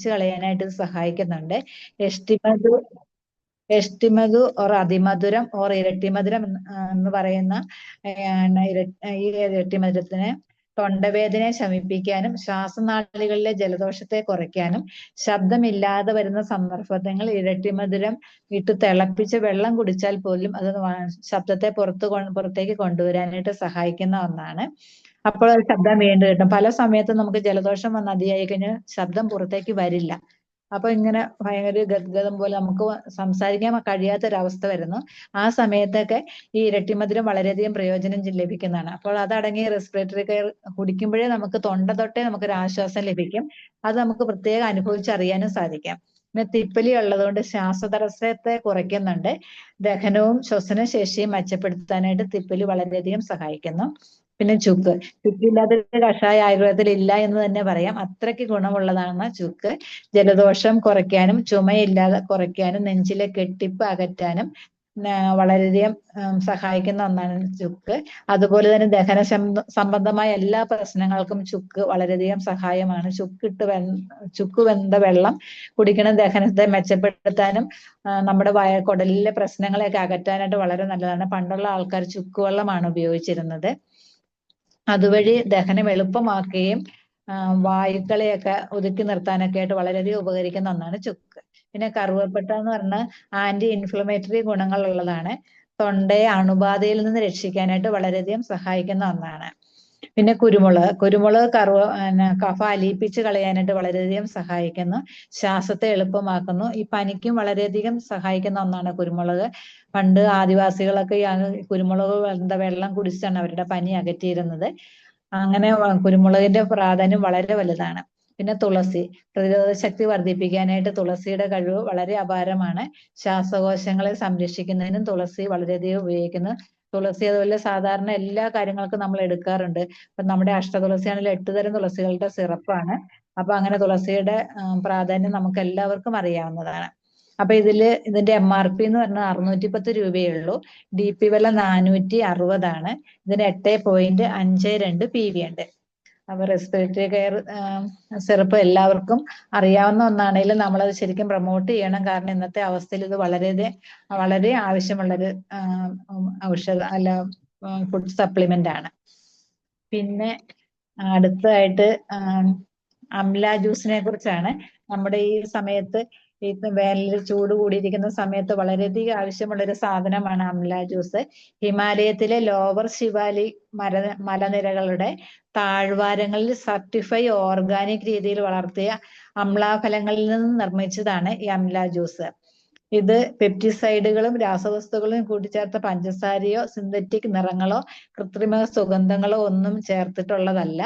തണുപ്പിച്ച് കളയാനായിട്ട് ഇത് സഹായിക്കുന്നുണ്ട്. എഷ്ടിമധു എഷ്ടിമധു ഓർ അതിമധുരം ഓർ ഇരട്ടിമധുരം എന്ന് പറയുന്ന ഈ ഇരട്ടിമധുരത്തിന് തൊണ്ടവേദനയെ ശമിപ്പിക്കാനും ശ്വാസനാളികളിലെ ജലദോഷത്തെ കുറയ്ക്കാനും ശബ്ദമില്ലാതെ വരുന്ന സന്ദർഭങ്ങൾ ഇരട്ടിമധുരം ഇട്ട് തിളപ്പിച്ച് വെള്ളം കുടിച്ചാൽ പോലും അത് ശബ്ദത്തെ പുറത്തേക്ക് കൊണ്ടുവരാനായിട്ട് സഹായിക്കുന്ന ഒന്നാണ്. അപ്പോൾ ശബ്ദം വീണ്ടും കിട്ടും. പല സമയത്തും നമുക്ക് ജലദോഷം വന്ന് അതിയായി കഴിഞ്ഞാൽ ശബ്ദം പുറത്തേക്ക് വരില്ല. അപ്പൊ ഇങ്ങനെ ഭയങ്കര ഗദ്ഗതം പോലെ നമുക്ക് സംസാരിക്കാൻ കഴിയാത്തൊരവസ്ഥ വരുന്നു. ആ സമയത്തൊക്കെ ഈ ഇരട്ടിമധുരം വളരെയധികം പ്രയോജനം ലഭിക്കുന്നതാണ്. അപ്പോൾ അതടങ്ങിയ റെസ്പിറേറ്ററി കെയർ കുടിക്കുമ്പോഴേ നമുക്ക് തൊണ്ട തൊട്ടേ നമുക്കൊരു ആശ്വാസം ലഭിക്കും. അത് നമുക്ക് പ്രത്യേകം അനുഭവിച്ചറിയാനും സാധിക്കാം. പിന്നെ തിപ്പലി ഉള്ളതുകൊണ്ട് ശ്വാസതടസ്സത്തെ കുറയ്ക്കുന്നുണ്ട്. ദഹനവും ശ്വസനശേഷിയും മെച്ചപ്പെടുത്താനായിട്ട് തിപ്പലി വളരെയധികം സഹായിക്കുന്നു. പിന്നെ ചുക്ക്. ചുക്കില്ലാത്ത കഷായം ആയുർവേദത്തിൽ ഇല്ല എന്ന് തന്നെ പറയാം. അത്രയ്ക്ക് ഗുണമുള്ളതാണ് ചുക്ക്. ജലദോഷം കുറയ്ക്കാനും ചുമയില്ലാതെ കുറയ്ക്കാനും നെഞ്ചിലെ കെട്ടിപ്പ് അകറ്റാനും വളരെയധികം സഹായിക്കുന്ന ഒന്നാണ് ചുക്ക്. അതുപോലെ തന്നെ ദഹന സംബന്ധമായ എല്ലാ പ്രശ്നങ്ങൾക്കും ചുക്ക് വളരെയധികം സഹായമാണ്. ചുക്ക് വെന്ത വെള്ളം കുടിക്കണം ദഹനത്തെ മെച്ചപ്പെടുത്താനും നമ്മുടെ കുടലിലെ പ്രശ്നങ്ങളെയൊക്കെ അകറ്റാനായിട്ട് വളരെ നല്ലതാണ്. പണ്ടുള്ള ആൾക്കാർ ചുക്ക് വെള്ളമാണ് ഉപയോഗിച്ചിരുന്നത്. അതുവഴി ദഹനം എളുപ്പമാക്കുകയും വായുക്കളെയൊക്കെ ഒതുക്കി നിർത്താനൊക്കെ ആയിട്ട് വളരെയധികം ഉപകരിക്കുന്ന ഒന്നാണ് ചുക്ക്. പിന്നെ കറുവപ്പട്ട എന്ന് പറഞ്ഞാൽ ആന്റി ഇൻഫ്ലമേറ്ററി ഗുണങ്ങളുള്ളതാണ്. തൊണ്ടയെ അണുബാധയിൽ നിന്ന് രക്ഷിക്കാനായിട്ട് വളരെയധികം സഹായിക്കുന്ന ഒന്നാണ്. പിന്നെ കുരുമുളക് കഫ അലിയിപ്പിച്ച് കളയാനായിട്ട് വളരെയധികം സഹായിക്കുന്നു. ശ്വാസത്തെ എളുപ്പമാക്കുന്നു. ഈ പനിക്കും വളരെയധികം സഹായിക്കുന്ന ഒന്നാണ് കുരുമുളക്. പണ്ട് ആദിവാസികളൊക്കെ കുരുമുളക് വെള്ളം കുടിച്ചാണ് അവരുടെ പനി അകറ്റിയിരുന്നത്. അങ്ങനെ കുരുമുളകിന്റെ പ്രാധാന്യം വളരെ വലുതാണ്. പിന്നെ തുളസി. പ്രതിരോധ ശക്തി വർദ്ധിപ്പിക്കാനായിട്ട് തുളസിയുടെ കഴിവ് വളരെ അപാരമാണ്. ശ്വാസകോശങ്ങളെ സംരക്ഷിക്കുന്നതിനും തുളസി വളരെയധികം ഉപയോഗിക്കുന്നു. തുളസി അതുപോലെ സാധാരണ എല്ലാ കാര്യങ്ങൾക്കും നമ്മൾ എടുക്കാറുണ്ട്. ഇപ്പൊ നമ്മുടെ അഷ്ടതുളസി ആണെങ്കിൽ 8 തരം തുളസികളുടെ സിറപ്പാണ്. അപ്പൊ അങ്ങനെ തുളസിയുടെ പ്രാധാന്യം നമുക്ക് എല്ലാവർക്കും അറിയാവുന്നതാണ്. അപ്പൊ ഇതിന്റെ MRP എന്ന് പറഞ്ഞാൽ 610 രൂപയേ ഉള്ളൂ. DP വില 460 ഇതിന് 8.52 PV ഉണ്ട്. അപ്പൊ റെസ്പിറേറ്ററി കെയർ സിറപ്പ് എല്ലാവർക്കും അറിയാവുന്ന ഒന്നാണെങ്കിലും നമ്മളത് ശരിക്കും പ്രൊമോട്ട് ചെയ്യണം. കാരണം ഇന്നത്തെ അവസ്ഥയിൽ ഇത് വളരെ ആവശ്യമുള്ളൊരു ഫുഡ് സപ്ലിമെന്റ് ആണ്. പിന്നെ അടുത്തതായിട്ട് അംല ജ്യൂസിനെ കുറിച്ചാണ്. നമ്മുടെ ഈ സമയത്ത് വേനലിൽ ചൂട് കൂടിയിരിക്കുന്ന സമയത്ത് വളരെയധികം ആവശ്യമുള്ള ഒരു സാധനമാണ് അംല ജ്യൂസ്. ഹിമാലയത്തിലെ ലോവർ ശിവാലി മലനിരകളുടെ താഴ്വാരങ്ങളിൽ സർട്ടിഫൈ ഓർഗാനിക് രീതിയിൽ വളർത്തിയ അമ്ലാഫലങ്ങളിൽ നിന്ന് നിർമ്മിച്ചതാണ് ഈ അംല ജ്യൂസ്. ഇത് പെപ്റ്റിസൈഡുകളും രാസവസ്തുക്കളും കൂട്ടിച്ചേർത്ത പഞ്ചസാരയോ സിന്തറ്റിക് നിറങ്ങളോ കൃത്രിമ സുഗന്ധങ്ങളോ ഒന്നും ചേർത്തിട്ടുള്ളതല്ല.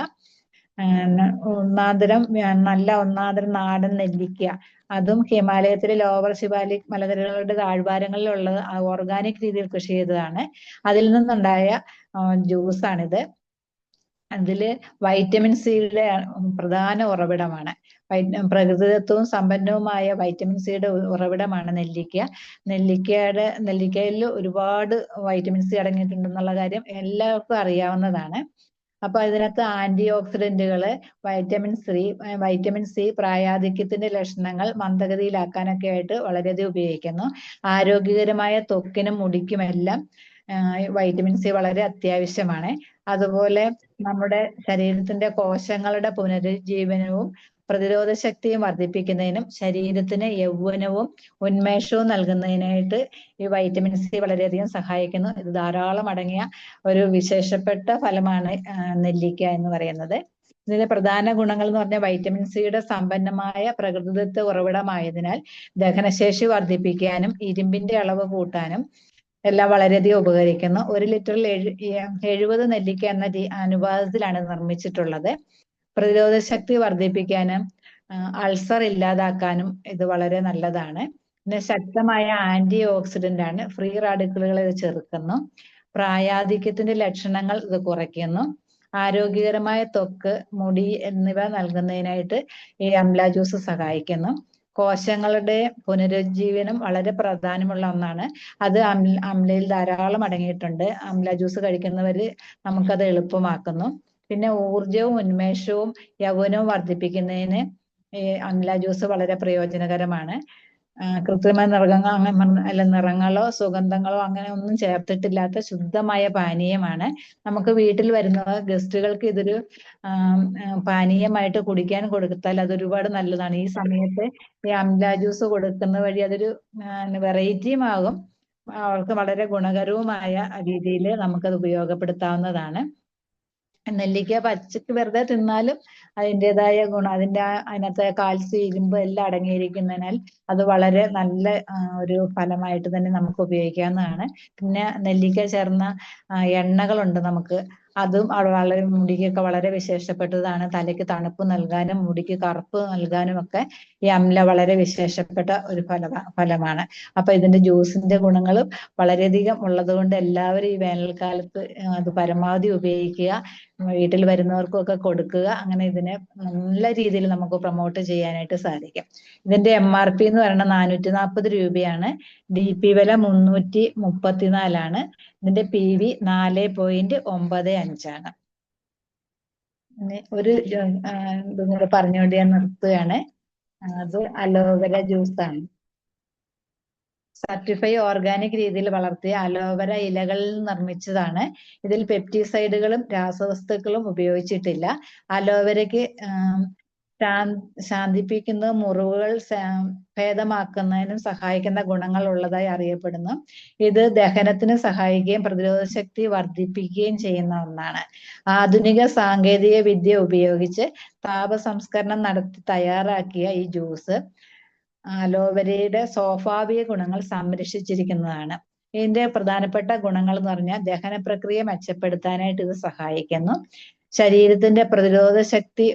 ഒന്നാന്തരം നാടൻ നെല്ലിക്ക, അതും ഹിമാലയത്തിലെ ലോവർ ശിവാലിക് മലനിരകളുടെ താഴ്വാരങ്ങളിലുള്ള ഓർഗാനിക് രീതിയിൽ കൃഷി ചെയ്തതാണ്. അതിൽ നിന്നുണ്ടായ ജ്യൂസാണിത്. അതില് വൈറ്റമിൻ സിയുടെ പ്രധാന ഉറവിടമാണ്. പ്രകൃതിദത്തവും സമ്പന്നവുമായ വൈറ്റമിൻ സിയുടെ ഉറവിടമാണ് നെല്ലിക്ക. നെല്ലിക്കയിൽ ഒരുപാട് വൈറ്റമിൻ സി അടങ്ങിയിട്ടുണ്ടെന്നുള്ള കാര്യം എല്ലാവർക്കും അറിയാവുന്നതാണ്. അപ്പൊ ഇതിനകത്ത് ആന്റി ഓക്സിഡന്റുകള്, വൈറ്റമിൻ സി പ്രായാധിക്യത്തിന്റെ ലക്ഷണങ്ങൾ മന്ദഗതിയിലാക്കാനൊക്കെ ആയിട്ട് വളരെയധികം ഉപയോഗിക്കുന്നു. ആരോഗ്യകരമായ ത്വക്കിനും മുടിക്കുമെല്ലാം വൈറ്റമിൻ സി വളരെ അത്യാവശ്യമാണ്. അതുപോലെ നമ്മുടെ ശരീരത്തിന്റെ കോശങ്ങളുടെ പുനരുജ്ജീവനവും പ്രതിരോധ ശക്തിയും വർദ്ധിപ്പിക്കുന്നതിനും ശരീരത്തിന് യൗവനവും ഉന്മേഷവും നൽകുന്നതിനായിട്ട് ഈ വൈറ്റമിൻ സി വളരെയധികം സഹായിക്കുന്നു. ഇത് ധാരാളം അടങ്ങിയ ഒരു വിശേഷപ്പെട്ട ഫലമാണ് നെല്ലിക്ക എന്ന് പറയുന്നത്. ഇതിന്റെ പ്രധാന ഗുണങ്ങൾ എന്ന് പറഞ്ഞാൽ വൈറ്റമിൻ സിയുടെ സമ്പന്നമായ പ്രകൃതിദത്ത ഉറവിടമായതിനാൽ ദഹനശേഷി വർദ്ധിപ്പിക്കാനും ഇരുമ്പിന്റെ അളവ് കൂട്ടാനും എല്ലാം വളരെയധികം ഉപകരിക്കുന്നു. 1 ലിറ്ററിൽ 70 നെല്ലിക്ക എന്ന അനുപാതത്തിലാണ് നിർമ്മിച്ചിട്ടുള്ളത്. പ്രതിരോധ ശക്തി വർദ്ധിപ്പിക്കാനും അൾസർ ഇല്ലാതാക്കാനും ഇത് വളരെ നല്ലതാണ്. പിന്നെ ശക്തമായ ആന്റി ഓക്സിഡന്റ് ആണ്. ഫ്രീ റാഡിക്കലുകളെ ഇത് ചെറുക്കുന്നു. പ്രായാധിക്യത്തിന്റെ ലക്ഷണങ്ങൾ ഇത് കുറയ്ക്കുന്നു. ആരോഗ്യകരമായ ത്വക്ക്, മുടി എന്നിവ നൽകുന്നതിനായിട്ട് ഈ അംല ജ്യൂസ് സഹായിക്കുന്നു. കോശങ്ങളുടെ പുനരുജ്ജീവനം വളരെ പ്രാധാന്യമുള്ള ഒന്നാണ്. അത് അംലയിൽ ധാരാളം അടങ്ങിയിട്ടുണ്ട്. അംല ജ്യൂസ് കഴിക്കുന്നവര് നമുക്കത് എളുപ്പമാക്കുന്നു. പിന്നെ ഊർജവും ഉന്മേഷവും യൗവനവും വർദ്ധിപ്പിക്കുന്നതിന് ഈ അംല ജ്യൂസ് വളരെ പ്രയോജനകരമാണ്. കൃത്രിമ നിറങ്ങളോ സുഗന്ധങ്ങളോ അങ്ങനെ ഒന്നും ചേർത്തിട്ടില്ലാത്ത ശുദ്ധമായ പാനീയമാണ്. നമുക്ക് വീട്ടിൽ വരുന്ന ഗസ്റ്റുകൾക്ക് ഇതൊരു പാനീയമായിട്ട് കുടിക്കാൻ കൊടുത്താൽ അതൊരുപാട് നല്ലതാണ്. ഈ സമയത്ത് ഈ അംല ജ്യൂസ് കൊടുക്കുന്ന വഴി അതൊരു വെറൈറ്റിയും ആകും, അവർക്ക് വളരെ ഗുണകരവുമായ രീതിയിൽ നമുക്കത് ഉപയോഗപ്പെടുത്താവുന്നതാണ്. നെല്ലിക്ക പച്ചക്ക് വെറുതെ തിന്നാലും അതിൻ്റെതായ ഗുണം, അതിനകത്തെ കാൽസ്യം, ഇരുമ്പ് എല്ലാം അടങ്ങിയിരിക്കുന്നതിനാൽ അത് വളരെ നല്ല ഒരു ഫലമായിട്ട് തന്നെ നമുക്ക് ഉപയോഗിക്കാവുന്നതാണ്. പിന്നെ നെല്ലിക്ക ചേർന്ന എണ്ണകളുണ്ട് നമുക്ക്, അതും വളരെ മുടിക്കൊക്കെ വളരെ വിശേഷപ്പെട്ടതാണ്. തലയ്ക്ക് തണുപ്പ് നൽകാനും മുടിക്ക് കറുപ്പ് നൽകാനും ഒക്കെ ഈ അംല വളരെ വിശേഷപ്പെട്ട ഒരു ഫലമാണ്. അപ്പൊ ഇതിന്റെ ജ്യൂസിന്റെ ഗുണങ്ങളും വളരെയധികം ഉള്ളത് കൊണ്ട് എല്ലാവരും ഈ വേനൽക്കാലത്ത് അത് പരമാവധി ഉപയോഗിക്കുക, വീട്ടിൽ വരുന്നവർക്കൊക്കെ കൊടുക്കുക. അങ്ങനെ ഇതിനെ നല്ല രീതിയിൽ നമുക്ക് പ്രൊമോട്ട് ചെയ്യാനായിട്ട് സാധിക്കും. ഇതിന്റെ MRP എന്ന് പറയുന്നത് 440 രൂപയാണ്. DP വില 334ആണ്. ഇതിന്റെ PV 4.95 ആണ്. ഒരു ഇതും കൂടെ പറഞ്ഞുകൊണ്ട് ഞാൻ നിർത്തുകയാണ്. അത് അലോവേര ജ്യൂസാണ്. സർട്ടിഫൈ ഓർഗാനിക് രീതിയിൽ വളർത്തിയ അലോവേര ഇലകളിൽ നിർമ്മിച്ചതാണ്. ഇതിൽ പെപ്റ്റിസൈഡുകളും രാസവസ്തുക്കളും ഉപയോഗിച്ചിട്ടില്ല. അലോവേരയ്ക്ക് ശാന്തിപ്പിക്കുന്ന മുറിവുകൾ ഭേദമാക്കുന്നതിനും സഹായിക്കുന്ന ഗുണങ്ങൾ ഉള്ളതായി അറിയപ്പെടുന്നു. ഇത് ദഹനത്തിന് സഹായിക്കുകയും പ്രതിരോധ ശക്തി വർദ്ധിപ്പിക്കുകയും ചെയ്യുന്ന ഒന്നാണ്. ആധുനിക സാങ്കേതിക വിദ്യ ഉപയോഗിച്ച് താപ സംസ്കരണം നടത്തി തയ്യാറാക്കിയ ഈ ജ്യൂസ് അലോവേരയുടെ സ്വാഭാവിക ഗുണങ്ങൾ സംരക്ഷിച്ചിരിക്കുന്നതാണ്. ഇതിന്റെ പ്രധാനപ്പെട്ട ഗുണങ്ങൾ എന്ന് പറഞ്ഞാൽ ദഹന പ്രക്രിയ മെച്ചപ്പെടുത്താനായിട്ട് ഇത് സഹായിക്കുന്നു, ശരീരത്തിന്റെ പ്രതിരോധ ശക്തി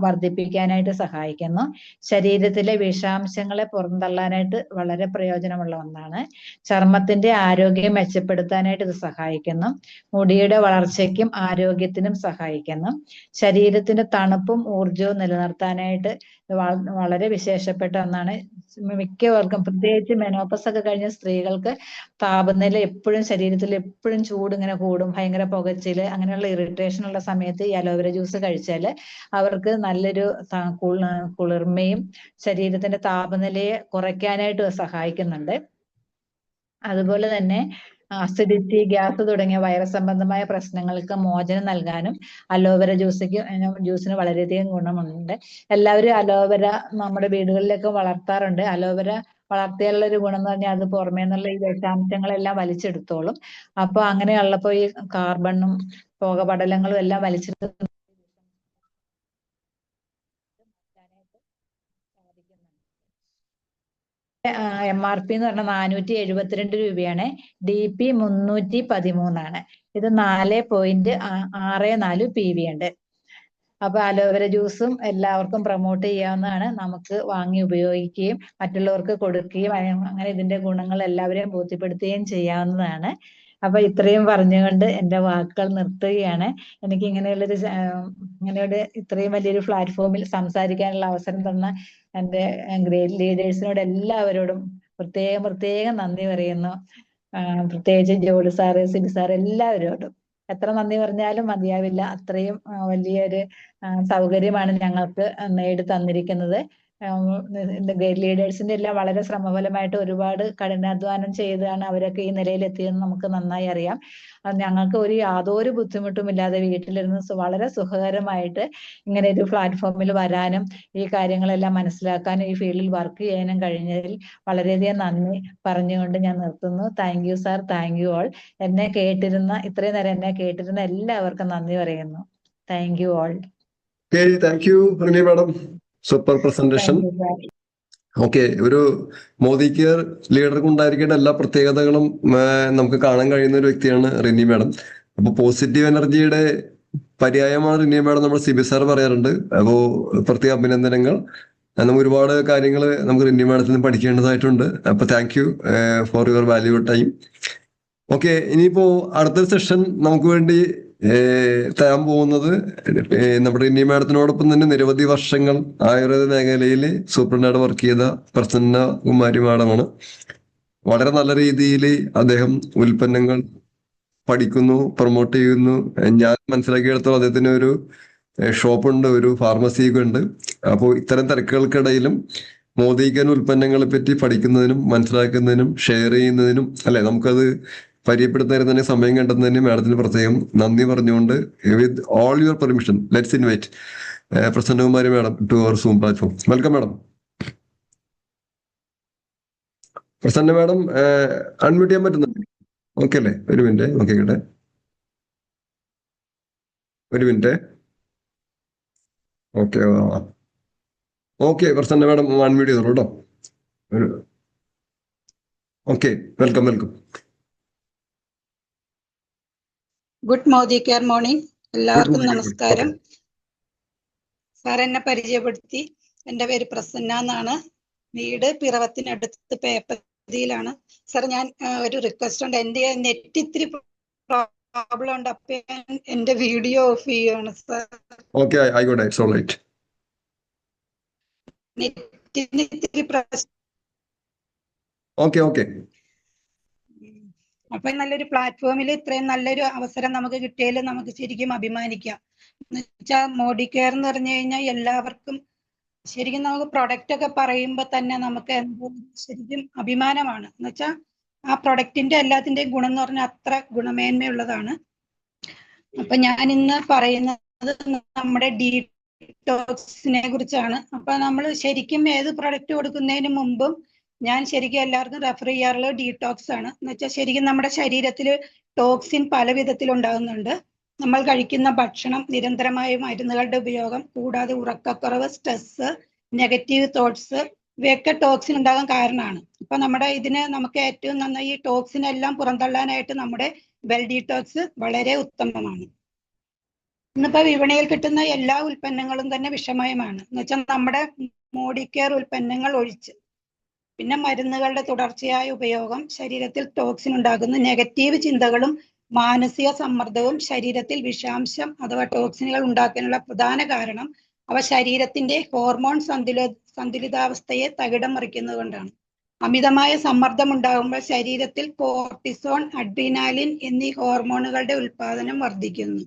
വർദ്ധിപ്പിക്കാനായിട്ട് സഹായിക്കുന്നു, ശരീരത്തിലെ വിഷാംശങ്ങളെ പുറന്തള്ളാനായിട്ട് വളരെ പ്രയോജനമുള്ള ഒന്നാണ്, ചർമ്മത്തിന്റെ ആരോഗ്യം മെച്ചപ്പെടുത്താനായിട്ട് ഇത് സഹായിക്കുന്നു, മുടിയുടെ വളർച്ചയ്ക്കും ആരോഗ്യത്തിനും സഹായിക്കുന്നു, ശരീരത്തിന്റെ തണുപ്പും ഊർജവും നിലനിർത്താനായിട്ട് വളരെ വിശേഷപ്പെട്ട ഒന്നാണ്. മിക്കവർക്കും പ്രത്യേകിച്ച് മെനോപ്പസ് ഒക്കെ കഴിഞ്ഞ സ്ത്രീകൾക്ക് താപനില എപ്പോഴും ശരീരത്തിൽ എപ്പോഴും ചൂട് ഇങ്ങനെ കൂടും, ഭയങ്കര പുകച്ചില് അങ്ങനെയുള്ള ഇറിറ്റേഷൻ ഉള്ള സമയത്ത് ഈ അലോവേര ജ്യൂസ് കഴിച്ചാല് അവർക്ക് നല്ലൊരു കുളിർമയും ശരീരത്തിന്റെ താപനിലയെ കുറയ്ക്കാനായിട്ട് സഹായിക്കുന്നുണ്ട്. അതുപോലെ തന്നെ അസിഡിറ്റി, ഗ്യാസ് തുടങ്ങിയ വൈറസ് സംബന്ധമായ പ്രശ്നങ്ങൾക്ക് മോചനം നൽകാനും അലോവേര ജ്യൂസിന് വളരെയധികം ഗുണമുണ്ട്. എല്ലാവരും അലോവേര നമ്മുടെ വീടുകളിലൊക്കെ വളർത്താറുണ്ട്. അലോവേര വളർത്തിയാലുള്ള ഒരു ഗുണം എന്ന് പറഞ്ഞാൽ അത് പുറമേ നിന്നുള്ള ഈ വിഷാംശങ്ങളെല്ലാം വലിച്ചെടുത്തോളും. അപ്പൊ അങ്ങനെയുള്ളപ്പോ ഈ കാർബണും പുകപടലങ്ങളും എല്ലാം വലിച്ചെടുത്ത് MRP എന്ന് പറഞ്ഞാൽ 472 രൂപയാണ്. DP 313ആണ്. ഇത് 4.64 PV ഉണ്ട്. അപ്പൊ അലോവേര ജ്യൂസും എല്ലാവർക്കും പ്രൊമോട്ട് ചെയ്യാവുന്നതാണ്. നമുക്ക് വാങ്ങി ഉപയോഗിക്കുകയും മറ്റുള്ളവർക്ക് കൊടുക്കുകയും അങ്ങനെ ഇതിന്റെ ഗുണങ്ങൾ എല്ലാവരെയും ബോധ്യപ്പെടുത്തുകയും ചെയ്യാവുന്നതാണ്. അപ്പൊ ഇത്രയും പറഞ്ഞുകൊണ്ട് എൻ്റെ വാക്കുകൾ നിർത്തുകയാണ്. എനിക്ക് ഇങ്ങനെയൊരു ഇത്രയും വലിയൊരു പ്ലാറ്റ്ഫോമിൽ സംസാരിക്കാനുള്ള അവസരം തന്ന എൻ്റെ ഗ്രേറ്റ് ലീഡേഴ്സിനോട് എല്ലാവരോടും പ്രത്യേകം നന്ദി പറയുന്നു. പ്രത്യേകിച്ച് ജോളി സാറ്, സിബി സാർ, എല്ലാവരോടും എത്ര നന്ദി പറഞ്ഞാലും മതിയാവില്ല. അത്രയും വലിയൊരു സൗകര്യമാണ് ഞങ്ങൾക്ക് നേടി തന്നിരിക്കുന്നത്. ഗ്രേറ്റ് ലീഡേഴ്സിന്റെ എല്ലാം വളരെ ശ്രമഫലമായിട്ട് ഒരുപാട് കഠിനാധ്വാനം ചെയ്താണ് അവരൊക്കെ ഈ നിലയിൽ എത്തിയെന്ന് നമുക്ക് നന്നായി അറിയാം. ഞങ്ങൾക്ക് യാതൊരു ബുദ്ധിമുട്ടുമില്ലാതെ വീട്ടിലിരുന്ന് വളരെ സുഖകരമായിട്ട് ഇങ്ങനെ ഒരു പ്ലാറ്റ്ഫോമിൽ വരാനും ഈ കാര്യങ്ങളെല്ലാം മനസ്സിലാക്കാനും ഈ ഫീൽഡിൽ വർക്ക് ചെയ്യാനും കഴിഞ്ഞതിൽ വളരെയധികം നന്ദി പറഞ്ഞുകൊണ്ട് ഞാൻ നിർത്തുന്നു. Thank you sir, thank you all. ഇത്രയും നേരം എന്നെ കേട്ടിരുന്ന എല്ലാവർക്കും നന്ദി പറയുന്നു. Thank you all. Thank you Rini madam, super presentation. Okay, ഒരു മോദി കെയർ ലീഡർക്ക് ഉണ്ടായിരിക്കേണ്ട എല്ലാ പ്രത്യേകതകളും നമുക്ക് കാണാൻ കഴിയുന്ന ഒരു വ്യക്തിയാണ് റിനി മാഡം. അപ്പൊ പോസിറ്റീവ് എനർജിയുടെ പര്യായമാണ് റിനി മാഡം നമ്മൾ സിബി സാർ പറയാറുണ്ട്. അപ്പോ പ്രത്യേക അഭിനന്ദനങ്ങൾ. നമുക്ക് ഒരുപാട് കാര്യങ്ങൾ നമുക്ക് റിനി മാഡത്തിൽ നിന്ന് പഠിക്കേണ്ടതായിട്ടുണ്ട്. അപ്പൊ thank you for your valuable time. Okay, ഇനിയിപ്പോ അടുത്തൊരു സെഷൻ നമുക്ക് വേണ്ടി തരാൻ പോകുന്നത് നമ്മുടെ റിനി മാഡത്തിനോടൊപ്പം തന്നെ നിരവധി വർഷങ്ങൾ ആയുർവേദ മേഖലയിൽ സൂപ്രണ്ടായിട്ട് വർക്ക് ചെയ്ത പ്രസന്ന കുമാരി മാഡമാണ്. വളരെ നല്ല രീതിയിൽ അദ്ദേഹം ഉൽപ്പന്നങ്ങൾ പഠിക്കുന്നു, പ്രൊമോട്ട് ചെയ്യുന്നു. ഞാൻ മനസ്സിലാക്കിയെടുത്തോളം അദ്ദേഹത്തിന് ഒരു ഷോപ്പുണ്ട്, ഒരു ഫാർമസിയൊക്കെ ഉണ്ട്. അപ്പോൾ ഇത്തരം തിരക്കുകൾക്കിടയിലും മോദിക്കൻ ഉൽപ്പന്നങ്ങളെ പറ്റി പഠിക്കുന്നതിനും മനസ്സിലാക്കുന്നതിനും ഷെയർ ചെയ്യുന്നതിനും അല്ലെ, നമുക്കത് പരിചയപ്പെടുത്തുന്നതിന് തന്നെ സമയം കണ്ടെത്തുന്നതിന് മാഡത്തിന് പ്രത്യേകം നന്ദി പറഞ്ഞുകൊണ്ട്, with all your permission, let's invite Prasannakumari madam to our zoom platform. Welcome madam. Prasanna madam unmute ചെയ്യാൻ പറ്റുന്നുണ്ട്? ഓക്കെ അല്ലേ? ഒരു മിനിറ്റ് നോക്കിക്കട്ടെ, ഒരു minute. Okay okay, Prasanna madam unmute ചെയ്തോളൂ കേട്ടോ. Okay, welcome welcome. ഗുഡ് മോദി കെയർ മോർണിംഗ്. എല്ലാവർക്കും നമസ്കാരം. സാർ എന്നെ പരിചയപ്പെടുത്തി. എൻ്റെ പേര് പ്രസന്ന എന്നാണ്. വീട് പിറവത്തിനടുത്ത് പേപ്പതിയിലാണ്. സാർ ഞാൻ ഒരു റിക്വസ്റ്റ് ഉണ്ട്, എൻ്റെ നെറ്റ് ഇത്തിരി പ്രോബ്ലം ഉണ്ട്, അപ്പൊ എൻ്റെ വീഡിയോ ഓഫ് ചെയ്യുകയാണ് സാർ. ഓക്കെ, ആയിക്കോട്ടെ, ഇറ്റ്സ് ഓൾ റൈറ്റ്. നെറ്റിന് ഇത്തിരി പ്രശ്നം. Okay okay. അപ്പൊ നല്ലൊരു പ്ലാറ്റ്ഫോമിൽ ഇത്രയും നല്ലൊരു അവസരം നമുക്ക് കിട്ടിയതിൽ നമുക്ക് ശരിക്കും അഭിമാനിക്കാം. എന്നുവെച്ചാൽ മോഡി കെയർ എന്ന് പറഞ്ഞു കഴിഞ്ഞാൽ എല്ലാവർക്കും ശരിക്കും നമുക്ക് പ്രൊഡക്റ്റ് ഒക്കെ പറയുമ്പോൾ തന്നെ നമുക്ക് ശരിക്കും അഭിമാനമാണ്. എന്നുവെച്ചാൽ ആ പ്രൊഡക്റ്റിന്റെ എല്ലാത്തിന്റെയും ഗുണം എന്ന് പറഞ്ഞാൽ അത്ര ഗുണമേന്മയുള്ളതാണ്. അപ്പൊ ഞാൻ ഇന്ന് പറയുന്നത് നമ്മുടെ ഡീടോക്സിനെ കുറിച്ചാണ്. അപ്പൊ നമ്മൾ ശരിക്കും ഏത് പ്രൊഡക്റ്റ് കൊടുക്കുന്നതിന് മുമ്പും ഞാൻ ശരിക്കും എല്ലാവർക്കും റെഫർ ചെയ്യാറുള്ളത് ഡീടോക്സ് ആണ്. എന്ന് വെച്ചാൽ ശരിക്കും നമ്മുടെ ശരീരത്തിൽ ടോക്സിൻ പല വിധത്തിലുണ്ടാകുന്നുണ്ട്. നമ്മൾ കഴിക്കുന്ന ഭക്ഷണം, നിരന്തരമായ മരുന്നുകളുടെ ഉപയോഗം, കൂടാതെ ഉറക്കക്കുറവ്, സ്ട്രെസ്, നെഗറ്റീവ് തോട്ട്സ്, ഇവയൊക്കെ ടോക്സിൻ ഉണ്ടാകാൻ കാരണമാണ്. അപ്പൊ നമുക്ക് ഏറ്റവും നന്നായി ഈ ടോക്സിൻ എല്ലാം പുറന്തള്ളാനായിട്ട് നമ്മുടെ വെൽ ഡീടോക്സ് വളരെ ഉത്തമമാണ്. ഇന്നിപ്പോ വിപണിയിൽ കിട്ടുന്ന എല്ലാ ഉൽപ്പന്നങ്ങളും തന്നെ വിഷമയമാണ്. എന്ന് വെച്ചാൽ നമ്മുടെ മോഡി കെയർ ഉൽപ്പന്നങ്ങൾ ഒഴിച്ച്. പിന്നെ മരുന്നുകളുടെ തുടർച്ചയായ ഉപയോഗം ശരീരത്തിൽ ടോക്സിൻ ഉണ്ടാകുന്നു. നെഗറ്റീവ് ചിന്തകളും മാനസിക സമ്മർദ്ദവും ശരീരത്തിൽ വിഷാംശം അഥവാ ടോക്സിനുകൾ ഉണ്ടാക്കാനുള്ള പ്രധാന കാരണം അവ ശരീരത്തിന്റെ ഹോർമോൺ സന്തുലിതാവസ്ഥയെ തകിടം മറിക്കുന്നത് കൊണ്ടാണ്. അമിതമായ സമ്മർദ്ദം ഉണ്ടാകുമ്പോൾ ശരീരത്തിൽ കോർട്ടിസോൺ, അഡ്രീനാലിൻ എന്നീ ഹോർമോണുകളുടെ ഉൽപാദനം വർദ്ധിക്കുന്നു.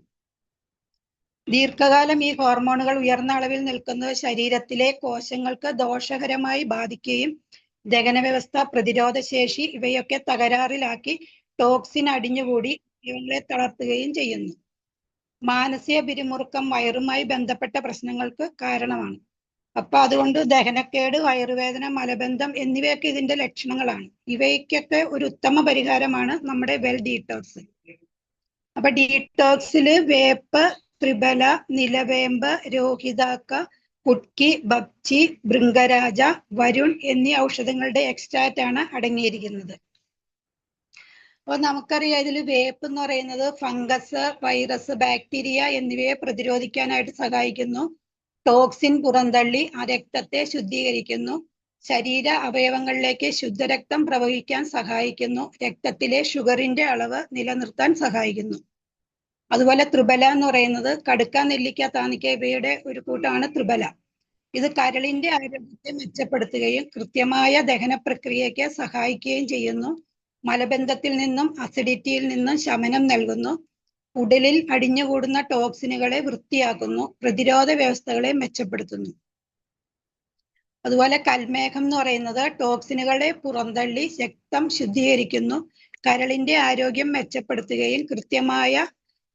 ദീർഘകാലം ഈ ഹോർമോണുകൾ ഉയർന്ന അളവിൽ നിൽക്കുന്നത് ശരീരത്തിലെ കോശങ്ങൾക്ക് ദോഷകരമായി ബാധിക്കുകയും ദഹന വ്യവസ്ഥ, പ്രതിരോധ ശേഷി ഇവയൊക്കെ തകരാറിലാക്കി ടോക്സിൻ അടിഞ്ഞുകൂടി ഇവങ്ങളെ തളർത്തുകയും ചെയ്യുന്നു. മാനസിക പിരിമുറുക്കം വയറുമായി ബന്ധപ്പെട്ട പ്രശ്നങ്ങൾക്ക് കാരണമാണ്. അപ്പൊ അതുകൊണ്ട് ദഹനക്കേട്, വയറുവേദന, മലബന്ധം എന്നിവയൊക്കെ ഇതിന്റെ ലക്ഷണങ്ങളാണ്. ഇവയ്ക്കൊക്കെ ഒരു ഉത്തമ പരിഹാരമാണ് നമ്മുടെ വെൽ ഡീടോക്സ്. അപ്പൊ ഡീടോക്സില് വേപ്പ്, ത്രിബല, നിലവേമ്പ്, രോഹിതാക്ക, കുട്ക്കി, ബബ്ചി, ഭൃംഗരാജ, വരുൺ എന്നീ ഔഷധങ്ങളുടെ എക്സ്ട്രാക്റ്റ് ആണ് അടങ്ങിയിരിക്കുന്നത്. അപ്പൊ നമുക്കറിയാം, ഇതിൽ വേപ്പ് എന്ന് പറയുന്നത് ഫംഗസ്, വൈറസ്, ബാക്ടീരിയ എന്നിവയെ പ്രതിരോധിക്കാനായിട്ട് സഹായിക്കുന്നു. ടോക്സിൻ പുറന്തള്ളി ആ രക്തത്തെ ശുദ്ധീകരിക്കുന്നു. ശരീര അവയവങ്ങളിലേക്ക് ശുദ്ധരക്തം പ്രവഹിക്കാൻ സഹായിക്കുന്നു. രക്തത്തിലെ ഷുഗറിന്റെ അളവ് നിലനിർത്താൻ സഹായിക്കുന്നു. അതുപോലെ ത്രിബല എന്ന് പറയുന്നത് കടുക്ക, നെല്ലിക്ക, താനിക്ക ഇവയുടെ ഒരു കൂട്ടമാണ് ത്രിബല. ഇത് കരളിന്റെ ആരോഗ്യത്തെ മെച്ചപ്പെടുത്തുകയും കൃത്യമായ ദഹന പ്രക്രിയയ്ക്ക് സഹായിക്കുകയും ചെയ്യുന്നു. മലബന്ധത്തിൽ നിന്നും അസിഡിറ്റിയിൽ നിന്നും ശമനം നൽകുന്നു. ഉടലിൽ അടിഞ്ഞുകൂടുന്ന ടോക്സിനുകളെ വൃത്തിയാക്കുന്നു. പ്രതിരോധ വ്യവസ്ഥകളെ മെച്ചപ്പെടുത്തുന്നു. അതുപോലെ കൽമേഘം എന്ന് പറയുന്നത് ടോക്സിനുകളെ പുറന്തള്ളി രക്തം ശുദ്ധീകരിക്കുന്നു. കരളിന്റെ ആരോഗ്യം മെച്ചപ്പെടുത്തുകയും കൃത്യമായ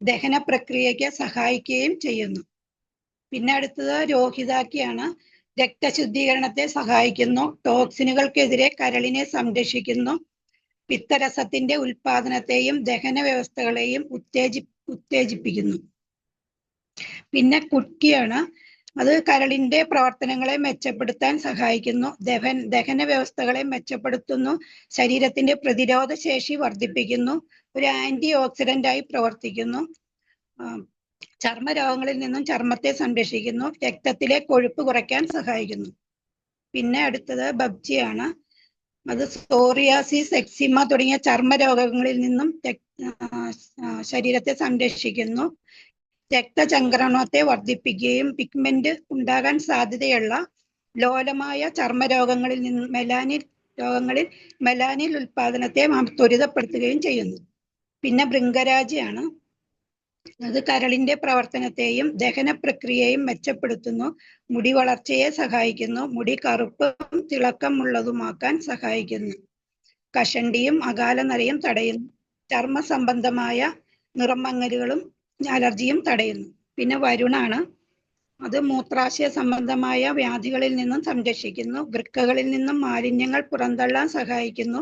ദഹന പ്രക്രിയയ്ക്ക് സഹായിക്കുകയും ചെയ്യുന്നു. പിന്നെ അടുത്തത് രോഹിതാക്കിയാണ്. രക്തശുദ്ധീകരണത്തെ സഹായിക്കുന്നു. ടോക്സിനുകൾക്കെതിരെ കരളിനെ സംരക്ഷിക്കുന്നു. പിത്തരസത്തിന്റെ ഉൽപാദനത്തെയും ദഹന വ്യവസ്ഥകളെയും ഉത്തേജിപ്പിക്കുന്നു. പിന്നെ കുട്ക്കിയാണ്. അത് കരളിന്റെ പ്രവർത്തനങ്ങളെ മെച്ചപ്പെടുത്താൻ സഹായിക്കുന്നു. ദഹന വ്യവസ്ഥകളെ മെച്ചപ്പെടുത്തുന്നു. ശരീരത്തിന്റെ പ്രതിരോധ ശേഷി വർദ്ധിപ്പിക്കുന്നു. ഒരു ആന്റി ഓക്സിഡന്റ് ആയി പ്രവർത്തിക്കുന്നു. ചർമ്മരോഗങ്ങളിൽ നിന്നും ചർമ്മത്തെ സംരക്ഷിക്കുന്നു. രക്തത്തിലെ കൊഴുപ്പ് കുറയ്ക്കാൻ സഹായിക്കുന്നു. പിന്നെ അടുത്തത് ബബ്ജിയാണ്. അത് സോറിയാസിസ്, എക്സിമ തുടങ്ങിയ ചർമ്മരോഗങ്ങളിൽ നിന്നും ശരീരത്തെ സംരക്ഷിക്കുന്നു. രക്തചംക്രമണത്തെ വർദ്ധിപ്പിക്കുകയും പിഗ്മെന്റ് ഉണ്ടാകാൻ സാധ്യതയുള്ള ലോലമായ ചർമ്മരോഗങ്ങളിൽ നിന്ന് മെലാനിൻ ഉൽപാദനത്തെ ത്വരിതപ്പെടുത്തുകയും ചെയ്യുന്നു. പിന്നെ ഭൃംഗരാജയാണ്. അത് കരളിന്റെ പ്രവർത്തനത്തെയും ദഹന പ്രക്രിയയും മെച്ചപ്പെടുത്തുന്നു, മുടി വളർച്ചയെ സഹായിക്കുന്നു, മുടി കറുപ്പും തിളക്കമുള്ളതുമാക്കാൻ സഹായിക്കുന്നു, കഷണ്ടിയും അകാലനരയും തടയുന്നു, ചർമ്മ സംബന്ധമായ നിറമങ്ങലുകളും അലർജിയും തടയുന്നു. പിന്നെ വരുണാണ്. അത് മൂത്രാശയ സംബന്ധമായ വ്യാധികളിൽ നിന്നും സംരക്ഷിക്കുന്നു, വൃക്കകളിൽ നിന്നും മാലിന്യങ്ങൾ പുറന്തള്ളാൻ സഹായിക്കുന്നു,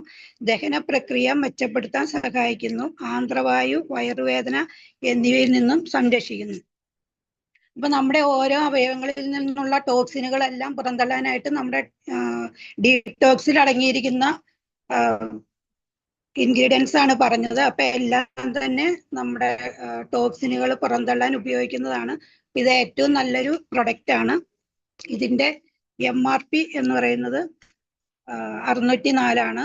ദഹന പ്രക്രിയ മെച്ചപ്പെടുത്താൻ സഹായിക്കുന്നു, ആന്ത്രവായു, വയറുവേദന എന്നിവയിൽ നിന്നും സംരക്ഷിക്കുന്നു. അപ്പൊ നമ്മുടെ ഓരോ അവയവങ്ങളിൽ നിന്നുള്ള ടോക്സിനുകളെല്ലാം പുറന്തള്ളാനായിട്ട് നമ്മുടെ ഡീടോക്സിൽ അടങ്ങിയിരിക്കുന്ന ഇൻഗ്രീഡിയൻസ് ആണ് പറഞ്ഞത്. അപ്പൊ എല്ലാം തന്നെ നമ്മുടെ ടോക്സിനുകൾ പുറന്തള്ളാൻ ഉപയോഗിക്കുന്നതാണ്. ഇത് ഏറ്റവും നല്ലൊരു പ്രൊഡക്റ്റ് ആണ്. ഇതിന്റെ MRP എന്ന് പറയുന്നത് 604